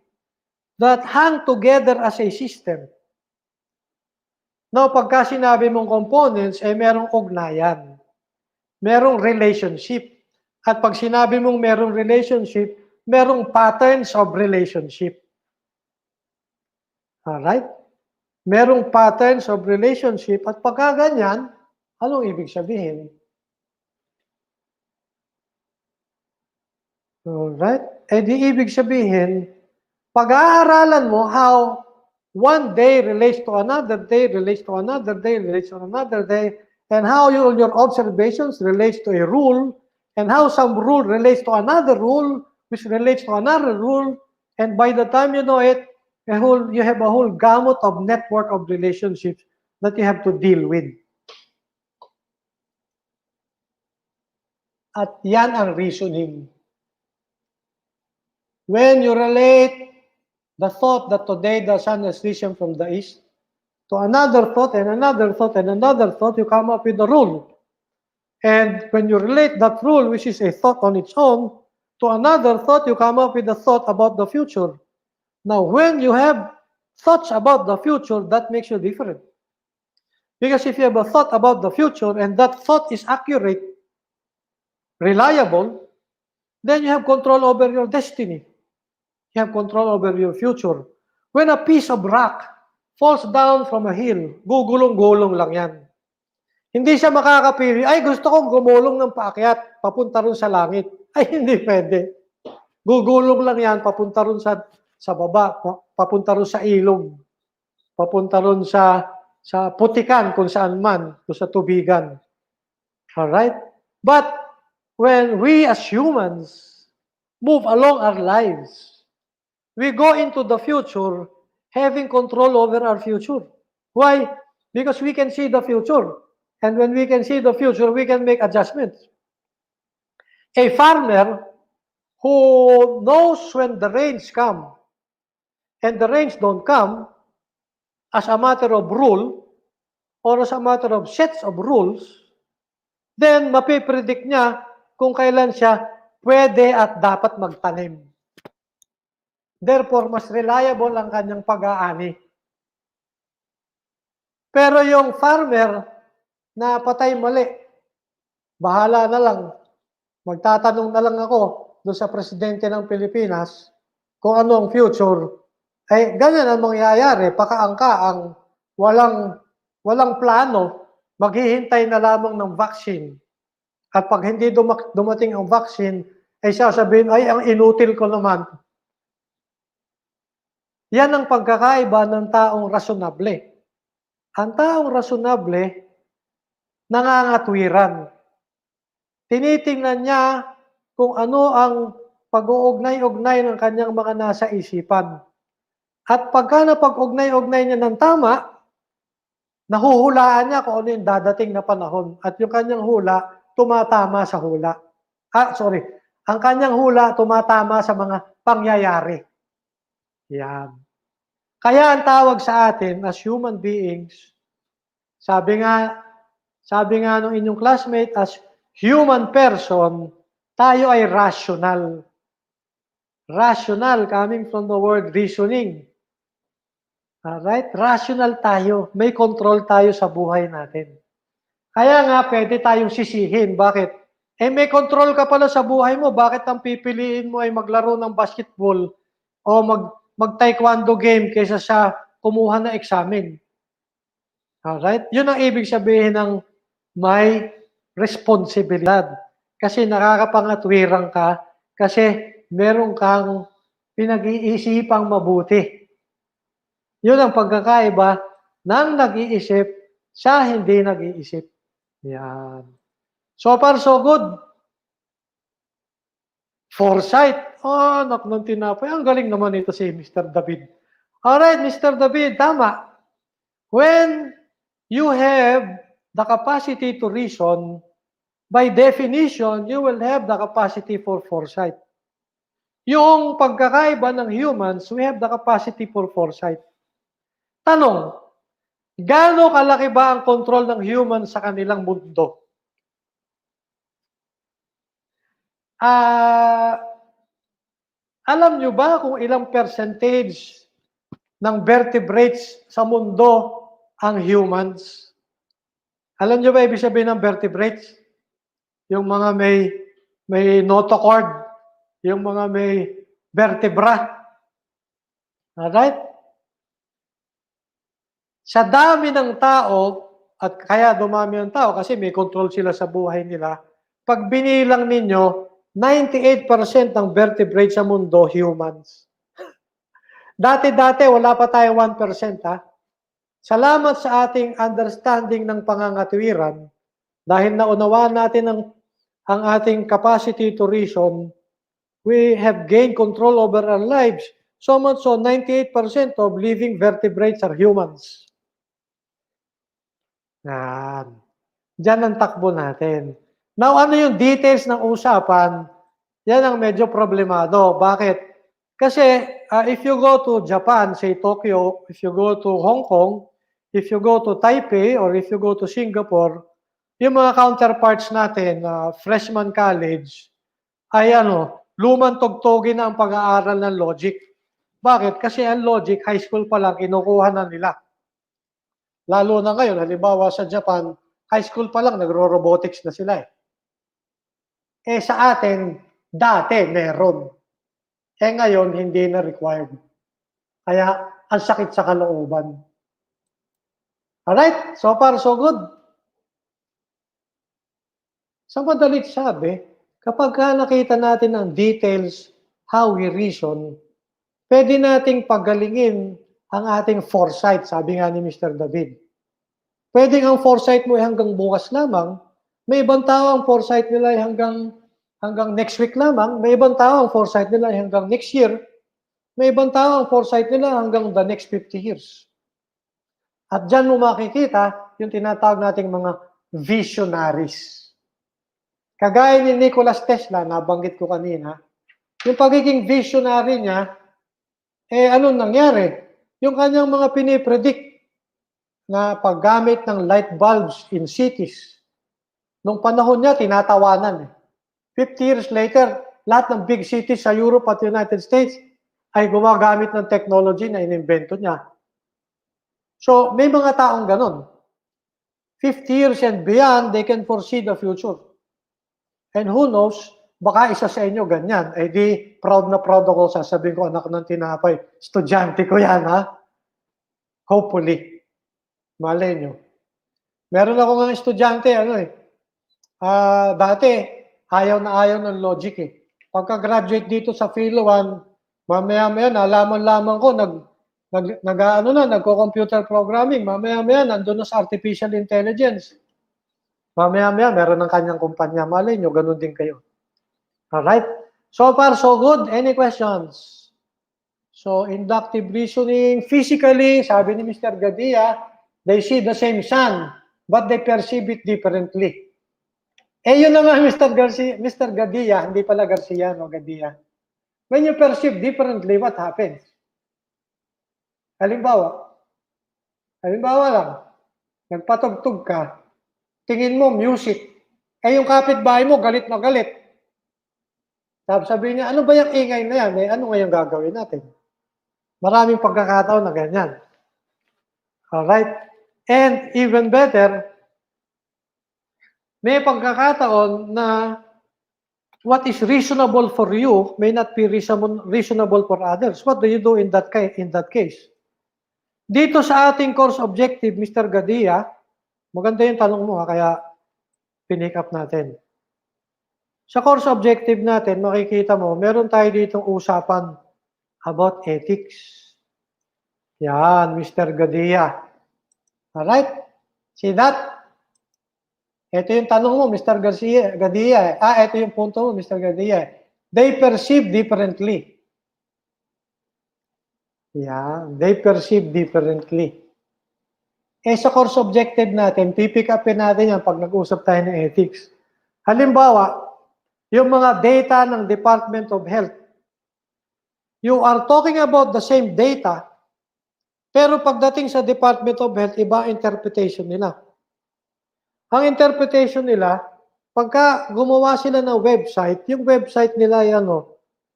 that hang together as a system. Now, pagka sinabi mong components, merong ugnayan. Merong relationship. At pag sinabi mong merong relationship, merong patterns of relationship. Alright? Merong patterns of relationship. At pagka ganyan, anong ibig sabihin? Alright? Di ibig sabihin, pag-aaralan mo how one day relates to another day, relates to another day, relates to another day, and how your observations relates to a rule, and how some rule relates to another rule, which relates to another rule, and by the time you know it, you have a whole gamut of network of relationships that you have to deal with. At yan ang reasoning. When you relate the thought that today the sun has risen from the east to another thought and another thought and another thought, you come up with a rule. And when you relate that rule, which is a thought on its own, to another thought, you come up with a thought about the future. Now, when you have thoughts about the future, that makes you different. Because if you have a thought about the future and that thought is accurate, reliable, then you have control over your destiny. You have control over your future. When a piece of rock falls down from a hill, gugulong-gulong lang yan. Hindi siya makakapili, ay gusto kong gumulong ng paakyat, papunta rin sa langit. Ay hindi pwede. Gugulong lang yan, papunta rin sa baba, papunta rin sa ilog, papunta rin sa putikan kung saan man, kung sa tubigan. Alright? But when we as humans move along our lives, we go into the future having control over our future. Why? Because we can see the future. And when we can see the future, we can make adjustments. A farmer who knows when the rains come and the rains don't come as a matter of rule or as a matter of sets of rules, then mapipredict niya kung kailan siya pwede at dapat magtanim. Therefore, mas reliable ang kanyang pag-aani. Pero yung farmer na patay mali, bahala na lang. Magtatanong na lang ako doon sa presidente ng Pilipinas kung ano ang future. Ganyan ang mangyayari. Pakaangka ang walang plano, maghihintay na lamang ng vaccine. At pag hindi dumating ang vaccine, sasabihin, ay, ang inutil ko naman. Yan ang pagkakaiba ng taong rasyonable. Ang taong rasyonable, nangangatwiran. Tinitingnan niya kung ano ang pag-uugnay-ugnay ng kanyang mga nasa isipan. At pagka napag-ugnay-ugnay niya ng tama, nahuhulaan niya kung ano yung dadating na panahon. At yung kanyang hula, tumatama sa hula. Ang kanyang hula, tumatama sa mga pangyayari. Yan. Kaya ang tawag sa atin as human beings, sabi nga nung inyong classmate, as human person, tayo ay rational. Rational, coming from the word reasoning. Alright? Rational tayo. May control tayo sa buhay natin. Kaya nga, pwede tayong sisihin. Bakit? Eh, may control ka pala sa buhay mo. Bakit ang pipiliin mo ay maglaro ng basketball o mag-taekwondo game kaysa sa kumuha ng examen? Alright? Yun ang ibig sabihin ng may responsibilidad. Kasi nakakapangatwirang ka, kasi meron kang pinag-iisipang mabuti. Yun ang pagkakaiba ng nag-iisip sa hindi nag-iisip. Yan. So far, so good. Foresight. Oh, anak ng tinapay. Ang galing naman ito si Mr. David. Alright, Mr. David, tama. When you have the capacity to reason, by definition, you will have the capacity for foresight. Yung pagkakaiba ng humans, we have the capacity for foresight. Tanong, gaano kalaki ba ang control ng humans sa kanilang mundo? Alam nyo ba kung ilang percentage ng vertebrates sa mundo ang humans? Alam nyo ba ibig sabihin ng vertebrates? Yung mga may notochord, yung mga may vertebra. Alright? Sa dami ng tao, at kaya dumami ang tao kasi may control sila sa buhay nila, pag binilang ninyo, 98% ng vertebrates sa mundo, humans. Dati-dati, wala pa tayo 1%, ha? Salamat sa ating understanding ng pangangatwiran, dahil naunawaan natin ang ating capacity to reason, we have gained control over our lives. So much so, 98% of living vertebrates are humans. Yan. Diyan ang takbo natin. Now, ano yung details ng usapan? Yan ang medyo problemado. Bakit? Kasi if you go to Japan, say Tokyo, if you go to Hong Kong, if you go to Taipei, or if you go to Singapore, yung mga counterparts natin, freshman college, ay lumang tugtugin na ang pag-aaral ng logic. Bakit? Kasi ang logic, high school pa lang, kinukuha na nila. Lalo na ngayon, halimbawa sa Japan, high school pa lang, nagro-robotics na sila eh. Eh sa atin, dati meron. Eh ngayon, hindi na required. Kaya, ang sakit sa kalooban. Alright? So far, so good. Sa madalit sabi, kapag nakita natin ang details, how we reason, pwede nating pagalingin ang ating foresight, sabi nga ni Mr. David. Pwede ang foresight mo ay hanggang bukas lamang, may ibang tao ang foresight nila ay hanggang next week lamang, may ibang tao ang foresight nila ay hanggang next year, may ibang tao ang foresight nila hanggang the next 50 years. At dyan mo makikita yung tinatawag nating mga visionaries. Kagaya ni Nikola Tesla, nabanggit ko kanina, yung pagiging visionary niya, anong nangyari? Yung kanyang mga pinipredict na paggamit ng light bulbs in cities, nung panahon niya, tinatawanan. 50 years later, lahat ng big cities sa Europe at United States ay gumagamit ng technology na inimbento niya. So, may mga taong ganun. 50 years and beyond, they can foresee the future. And who knows, baka isa sa inyo ganyan. Eh di, proud na proud ako, sasabihin ko, anak ng tinapay, estudyante ko yan, ha? Hopefully. Malay nyo. Meron ako ng estudyante, dati, ayaw na ayaw ng logic eh. Pagka-graduate dito sa Philo 1, mamaya-maya, nalaman-laman ko, nagko-computer programming, mamaya-maya, nandun na sa artificial intelligence. Mamaya-maya, meron ng kanyang kumpanya. Malay nyo, ganun din kayo. Alright? So far, so good. Any questions? So, inductive reasoning, physically, sabi ni Mr. Gadia, they see the same sun, but they perceive it differently. Yun naman, Mr. Gadia, hindi pala Garcia, no, Gadia. When you perceive differently, what happens? Halimbawa lang, nagpatugtog ka, tingin mo music, yung kapitbahay mo galit na galit. Tapos sabihin niya, ano ba yung ingay na yan? Eh, ano ngayon gagawin natin? Maraming pagkakataon na ganyan. Alright? And even better, may pagkakataon na what is reasonable for you may not be reasonable for others. What do you do in that case? Dito sa ating course objective, Mr. Gadia, maganda yung tanong mo kaya pinick up natin. Sa course objective natin, makikita mo, meron tayo ditong usapan about ethics. Yan, Mr. Gadia. Alright? See that? Ito yung tanong mo, Mr. Gadia. Ito yung punto mo, Mr. Gadia. They perceive differently. Yan, they perceive differently. Sa course objective natin, pipick upin natin yan pag nag-usap tayo ng ethics. Halimbawa, yung mga data ng Department of Health. You are talking about the same data, pero pagdating sa Department of Health, iba interpretation nila. Ang interpretation nila, pagka gumawa sila ng website, yung website nila ay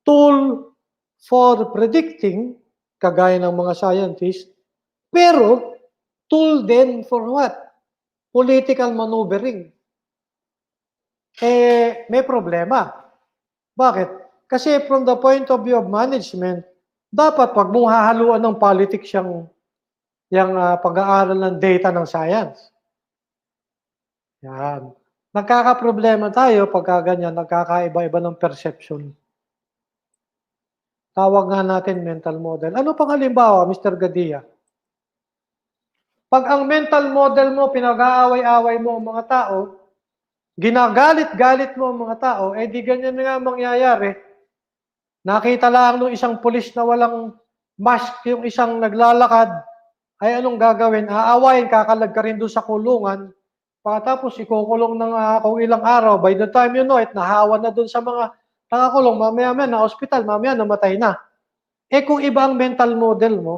tool for predicting, kagaya ng mga scientists, pero tool din for what? Political maneuvering. May problema. Bakit? Kasi from the point of view of management, dapat pag mong hahaluan ng politics yung pag-aaral ng data ng science. Yan. Nagkakaproblema tayo pagka ganyan, nagkakaiba-iba ng perception. Tawag nga natin mental model. Ano pang halimbawa, Mr. Gadia? Pag ang mental model mo, pinag-aaway-away mo ang mga tao, ginagalit-galit mo ang mga tao, di ganyan na nga mangyayari. Nakita lang nung isang pulis na walang mask, yung isang naglalakad, ay anong gagawin? Aawayin, kakalag ka rin doon sa kulungan, pagkatapos ikukulong ng kung ilang araw, by the time you know it, nahawa na doon sa mga nakakulong, mamaya-maya na hospital, mamaya namatay na. Kung iba ang mental model mo,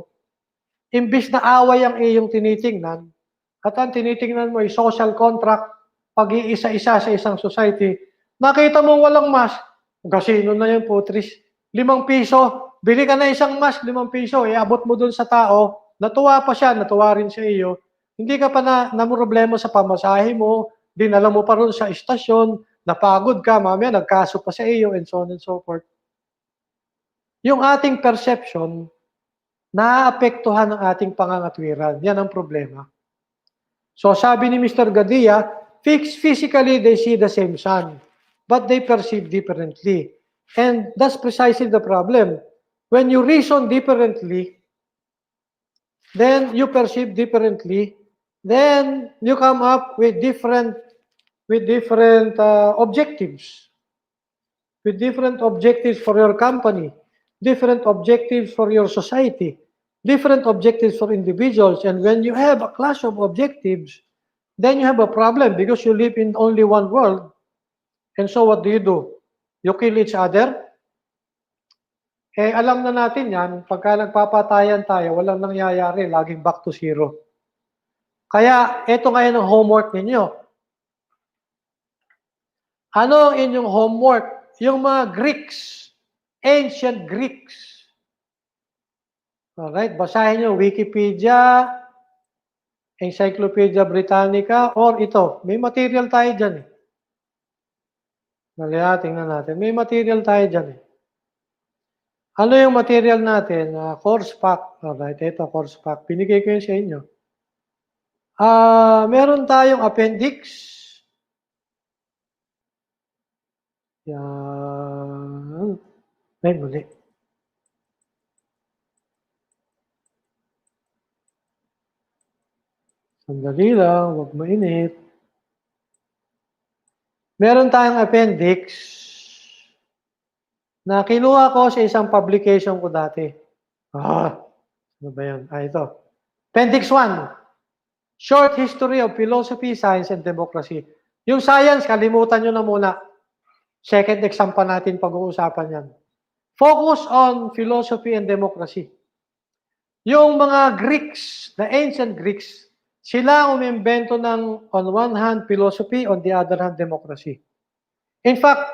imbis na away ang iyong tinitingnan, at ang tinitingnan mo ay social contract, pag-iisa-isa sa isang society, nakita mo walang mask, kasino na yun, putris, 5 piso, bili ka na isang mask, 5 piso, abot mo dun sa tao, natuwa pa siya, natuwa rin sa iyo, hindi ka pa namroblema sa pamasahe mo, dinala mo pa rin sa istasyon, napagod ka, mamaya nagkaso pa sa iyo, and so on and so forth. Yung ating perception, naaapektuhan ng ating pangangatwiran. Yan ang problema. So sabi ni Mr. Gadia, physically they see the same sun, but they perceive differently. And that's precisely the problem. When you reason differently, then you perceive differently, then you come up with different objectives. With different objectives for your company, different objectives for your society, different objectives for individuals. And when you have a clash of objectives, then you have a problem because you live in only one world. And so what do? You kill each other? Alam na natin yan, pagka nagpapatayan tayo, walang nangyayari, laging back to zero. Kaya, ito ngayon ang homework ninyo. Ano ang inyong homework? Yung mga Greeks, ancient Greeks. Alright, basahin nyo Wikipedia, Encyclopedia Britannica, or ito. May material tayo dyan eh. Tingnan natin. May material tayo dyan eh. Ano yung material natin? Course pack. Alright, ito, course pack. Pinigay ko yun sa inyo. Meron tayong appendix. Yan. Ay, muli. Sandali lang, huwag mainit. Meron tayong appendix na kinuha ko sa isang publication ko dati. Ano ba yan? Ito. Appendix 1. Short History of Philosophy, Science, and Democracy. Yung science, kalimutan nyo na muna. Second exam pa natin pag-uusapan yan. Focus on philosophy and democracy. Yung mga Greeks, the ancient Greeks, sila ang umimbento ng on one hand philosophy, on the other hand democracy. In fact,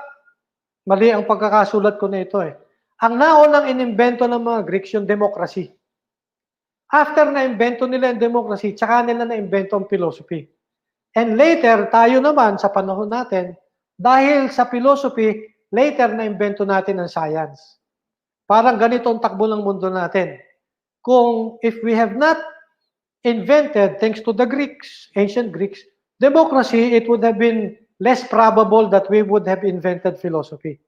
Mali ang pagkakasulat ko na ito eh. Ang naunang inimbento ng mga Greeks yung democracy. After na-imbento nila yung democracy, tsaka nila na-imbento ang philosophy. And later, tayo naman sa panahon natin, dahil sa philosophy, later na-imbento natin ang science. Parang ganito ang takbo ng mundo natin. Kung if we have not invented, thanks to the Greeks, ancient Greeks, democracy, it would have been less probable that we would have invented philosophy.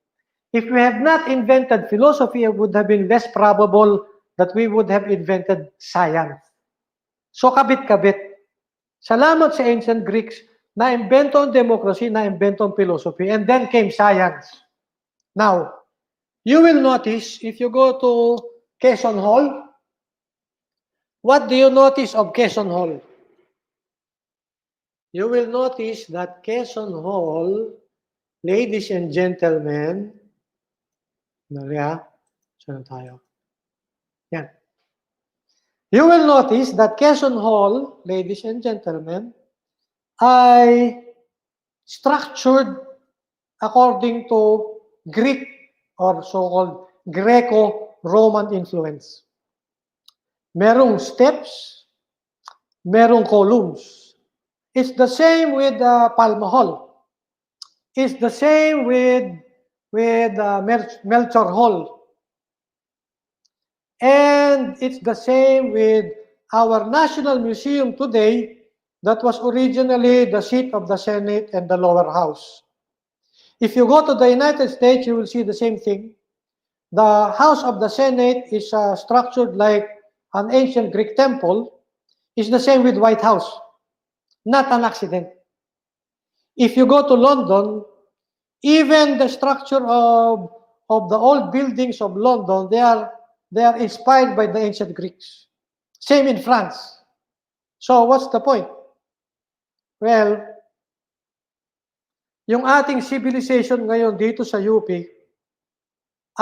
If we have not invented philosophy, it would have been less probable that we would have invented science. So kabit-kabit. Salamat sa ancient Greeks, na-imbento ang democracy, na-imbento ang philosophy, and then came science. Now, you will notice, if you go to Quezon Hall, what do you notice of Quezon Hall? You will notice that Quezon Hall, ladies and gentlemen, saan tayo? Yan. You will notice that Quezon Hall, ladies and gentlemen, ay structured according to Greek or so-called Greco-Roman influence. Merong steps, merong columns. It's the same with Palma Hall. It's the same with Melchor Hall. And it's the same with our National Museum today that was originally the seat of the Senate and the lower house. If you go to the United States, you will see the same thing. The House of the Senate is structured like an ancient Greek temple. It's the same with White House. Not an accident. If you go to London, even the structure of the old buildings of London, they are inspired by the ancient Greeks. Same in France. So what's the point? Well, yung ating civilization ngayon dito sa UP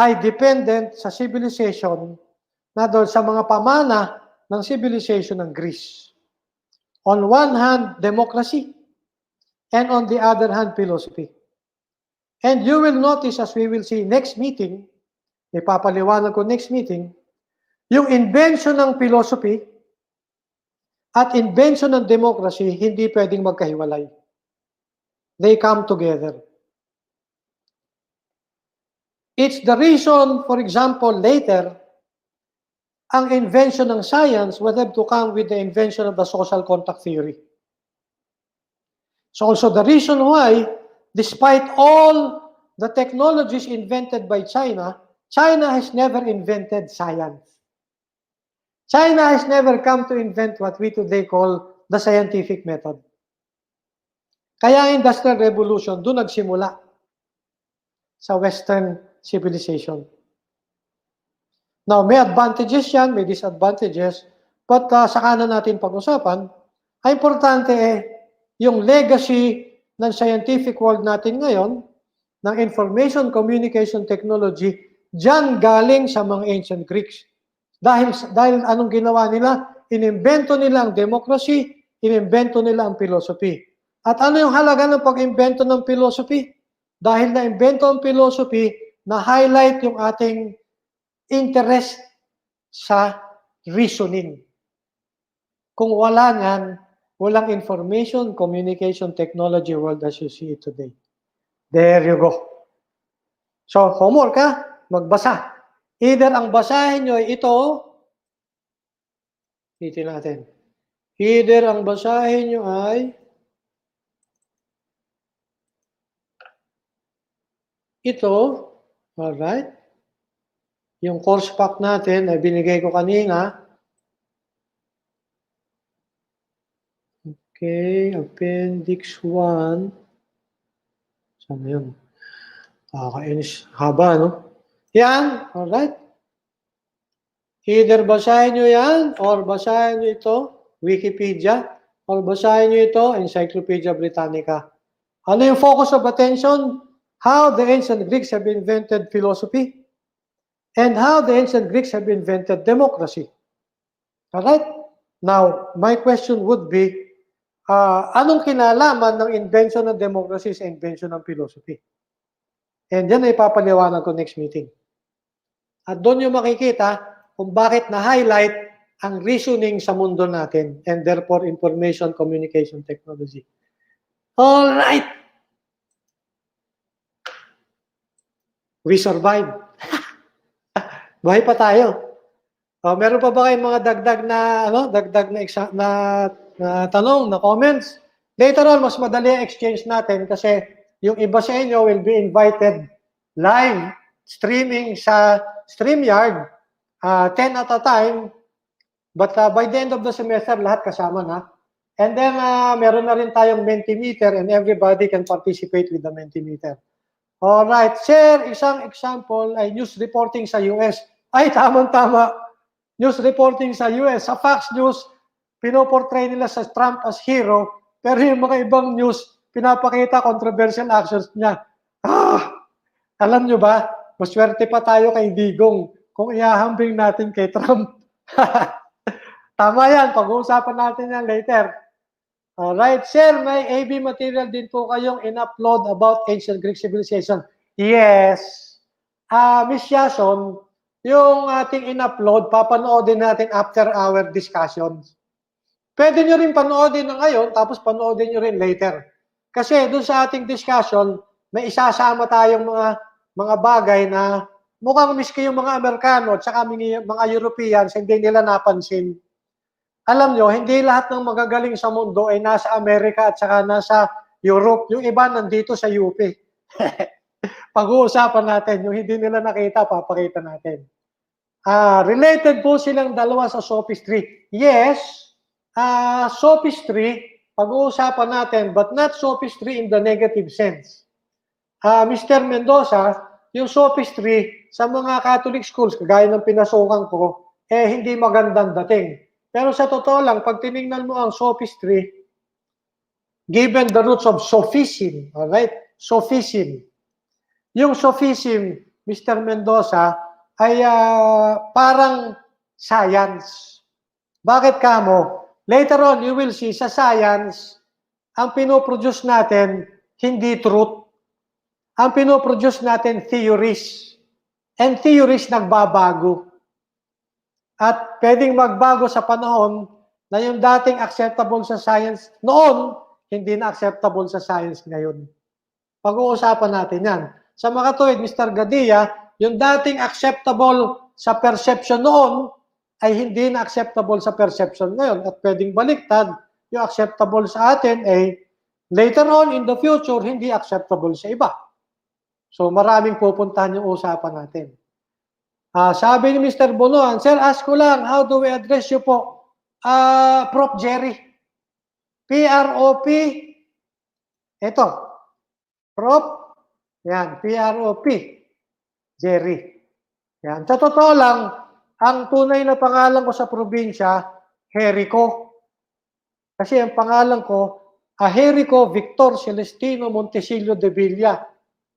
ay dependent sa civilization na doon sa mga pamana ng civilization ng Greece. On one hand, democracy, and on the other hand, philosophy. And you will notice, as we will see next meeting, ipapaliwanag ko next meeting, yung invention ng philosophy at invention ng democracy, hindi pwedeng magkahiwalay. They come together. It's the reason, for example, later, ang invention ng science would have to come with the invention of the social contract theory. So also the reason why, despite all the technologies invented by China, China has never invented science. China has never come to invent what we today call the scientific method. Kaya Industrial Revolution, doon nagsimula sa Western civilization. Now, may advantages yan, may disadvantages, but saka na natin pag-usapan, ang importante yung legacy ng scientific world natin ngayon, ng information communication technology, dyan galing sa mga ancient Greeks. Dahil anong ginawa nila? Inimbento nila ang democracy, inimbento nila ang philosophy. At ano yung halaga ng pag-imbento ng philosophy? Dahil na-imbento ang philosophy, na-highlight yung ating interest sa reasoning. Kung wala yan, walang information, communication, technology world as you see it today. There you go. So, homework magbasa. Either ang basahin nyo ay ito, titin natin. Either ang basahin nyo ay ito, alright. Yung course pack natin ay binigay ko kanina. Okay, Appendix 1. Saan yun? Kakainis. Haba, no? Yan, alright. Either basahin nyo yan, or basahin nyo ito, Wikipedia, or basahin nyo ito, Encyclopedia Britannica. Ano yung focus of attention? How the ancient Greeks have invented philosophy, and how the ancient Greeks have invented democracy. Alright? Now, my question would be, anong kinalaman ng invention ng democracy sa invention ng philosophy? And yan ay papaliwanag ko next meeting. At doon yung makikita kung bakit na-highlight ang reasoning sa mundo natin and therefore information communication technology. All right. We survived. Buhay pa tayo. Meron pa ba kayong mga dagdag na tanong, na comments? Later on, mas madali ang exchange natin kasi yung iba sa inyo will be invited live streaming sa StreamYard, 10 at a time. But by the end of the semester, lahat kasama na. And then, meron na rin tayong Mentimeter and everybody can participate with the Mentimeter. Alright, share isang example ay news reporting sa US. Ay, tamang-tama. News reporting sa US. Sa Fox News, pinoportray nila sa Trump as hero, pero yung mga ibang news, pinapakita controversial actions niya. Alam nyo ba, maswerte pa tayo kay Digong kung ihahambing natin kay Trump. Tama yan, pag-uusapan natin yan later. Alright, sir, may AB material din po kayong in-upload about ancient Greek civilization. Yes. Miss Yason, yung ating in-upload, papanoodin natin after our discussions. Pwede nyo rin panoodin na ngayon, tapos panoodin nyo rin later. Kasi dun sa ating discussion, may isasama tayong mga bagay na mukhang miski yung mga Amerikano at saka mga Europeans, hindi nila napansin. Alam nyo, hindi lahat ng magagaling sa mundo ay nasa Amerika at saka nasa Europe. Yung iba nandito sa UP. Pag-uusapan natin, yung hindi nila nakita, papakita natin. Related po silang dalawa sa sophistry. Yes, sophistry, pag-uusapan natin, but not sophistry in the negative sense. Mr. Mendoza, yung sophistry sa mga Catholic schools, kagaya ng pinasukan ko, hindi magandang dating. Pero sa totoo lang, pag tinignan mo ang sophistry, given the roots of sophism, alright? Sophism. Yung sophism, Mr. Mendoza, ay parang science. Bakit kamo? Later on, you will see, sa science, ang pinoproduce natin, hindi truth. Ang pinoproduce natin, theories. And theories nagbabago. At pwedeng magbago sa panahon na yung dating acceptable sa science noon, hindi na acceptable sa science ngayon. Pag-uusapan natin yan. Sa mga tuwid, Mr. Gadia, yung dating acceptable sa perception noon ay hindi na acceptable sa perception ngayon. At pwedeng baliktad, yung acceptable sa atin ay later on in the future, hindi acceptable sa iba. So maraming pupuntahan yung usapan natin. Sabi ni Mr. Bonoan, Sir, ask ko lang, how do we address you po? Prof. Jerry. P-R-O-P. Ito. Prof. Yan, P-R-O-P. Jerry. Yan. Sa totoo lang, ang tunay na pangalan ko sa probinsya, Agerico. Kasi ang pangalan ko, Agerico Victor Celestino Montesilio de Villa.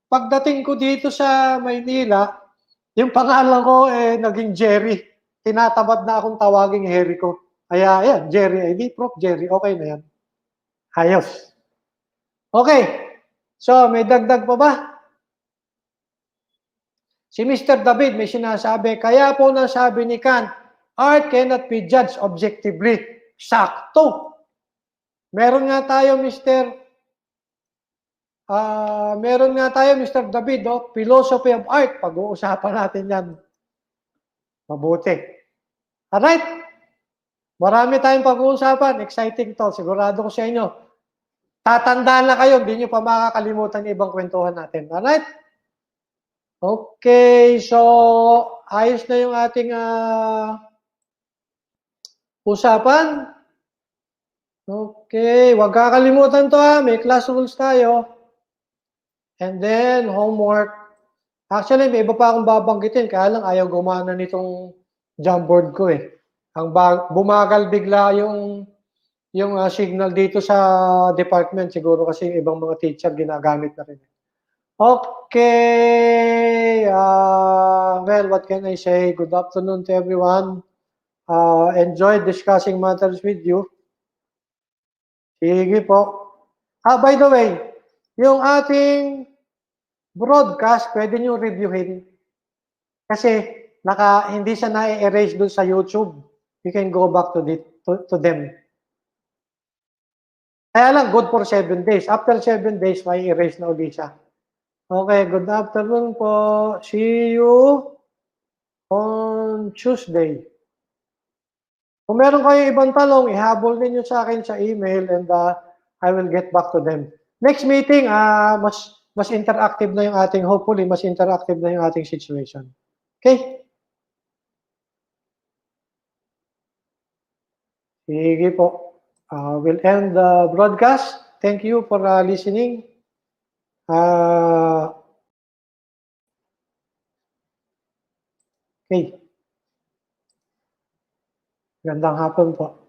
Pagdating ko dito sa Maynila, yung pangalan ko naging Jerry. Tinatamad na akong tawaging Agerico. Kaya yan, Jerry. Hindi, Prof. Jerry. Okay na yan. Ayos. Okay. So, may dagdag pa ba? Si Mr. David may sinasabi, kaya po nasabi ni Kant, art cannot be judged objectively. Sakto. Meron nga tayo, Mr. David, philosophy of art. Pag-uusapan natin yan. Mabuti. Alright? Marami tayong pag-uusapan. Exciting to. Sigurado ko sa inyo. Tatandaan na kayo. Hindi nyo pa makakalimutan yung ibang kwentuhan natin. Alright? Okay. So, ayos na yung ating usapan. Okay. Huwag kakalimutan to May class rules tayo. And then, homework. Actually, may iba pa akong babanggitin. Kaya lang, ayaw gumana nitong Jamboard ko bumagal bigla yung signal dito sa department. Siguro kasi yung ibang mga teacher ginagamit na rin. Okay. Well, what can I say? Good afternoon to everyone. Enjoyed discussing matters with you. Sige po. By the way, yung ating broadcast, pwede nyo reviewin. Kasi hindi siya na-erase dun sa YouTube. You can go back to them. Kaya lang, good for 7 days. After 7 days, may erase na ulit siya. Okay, good afternoon po. See you on Tuesday. Kung meron kayong ibang tanong, ihabol ninyo sa akin sa email and I will get back to them. Next meeting, mas interactive na yung ating, hopefully, mas interactive na yung ating situation. Okay? Sige po. We'll end the broadcast. Thank you for listening. Okay. Gandang hapon po.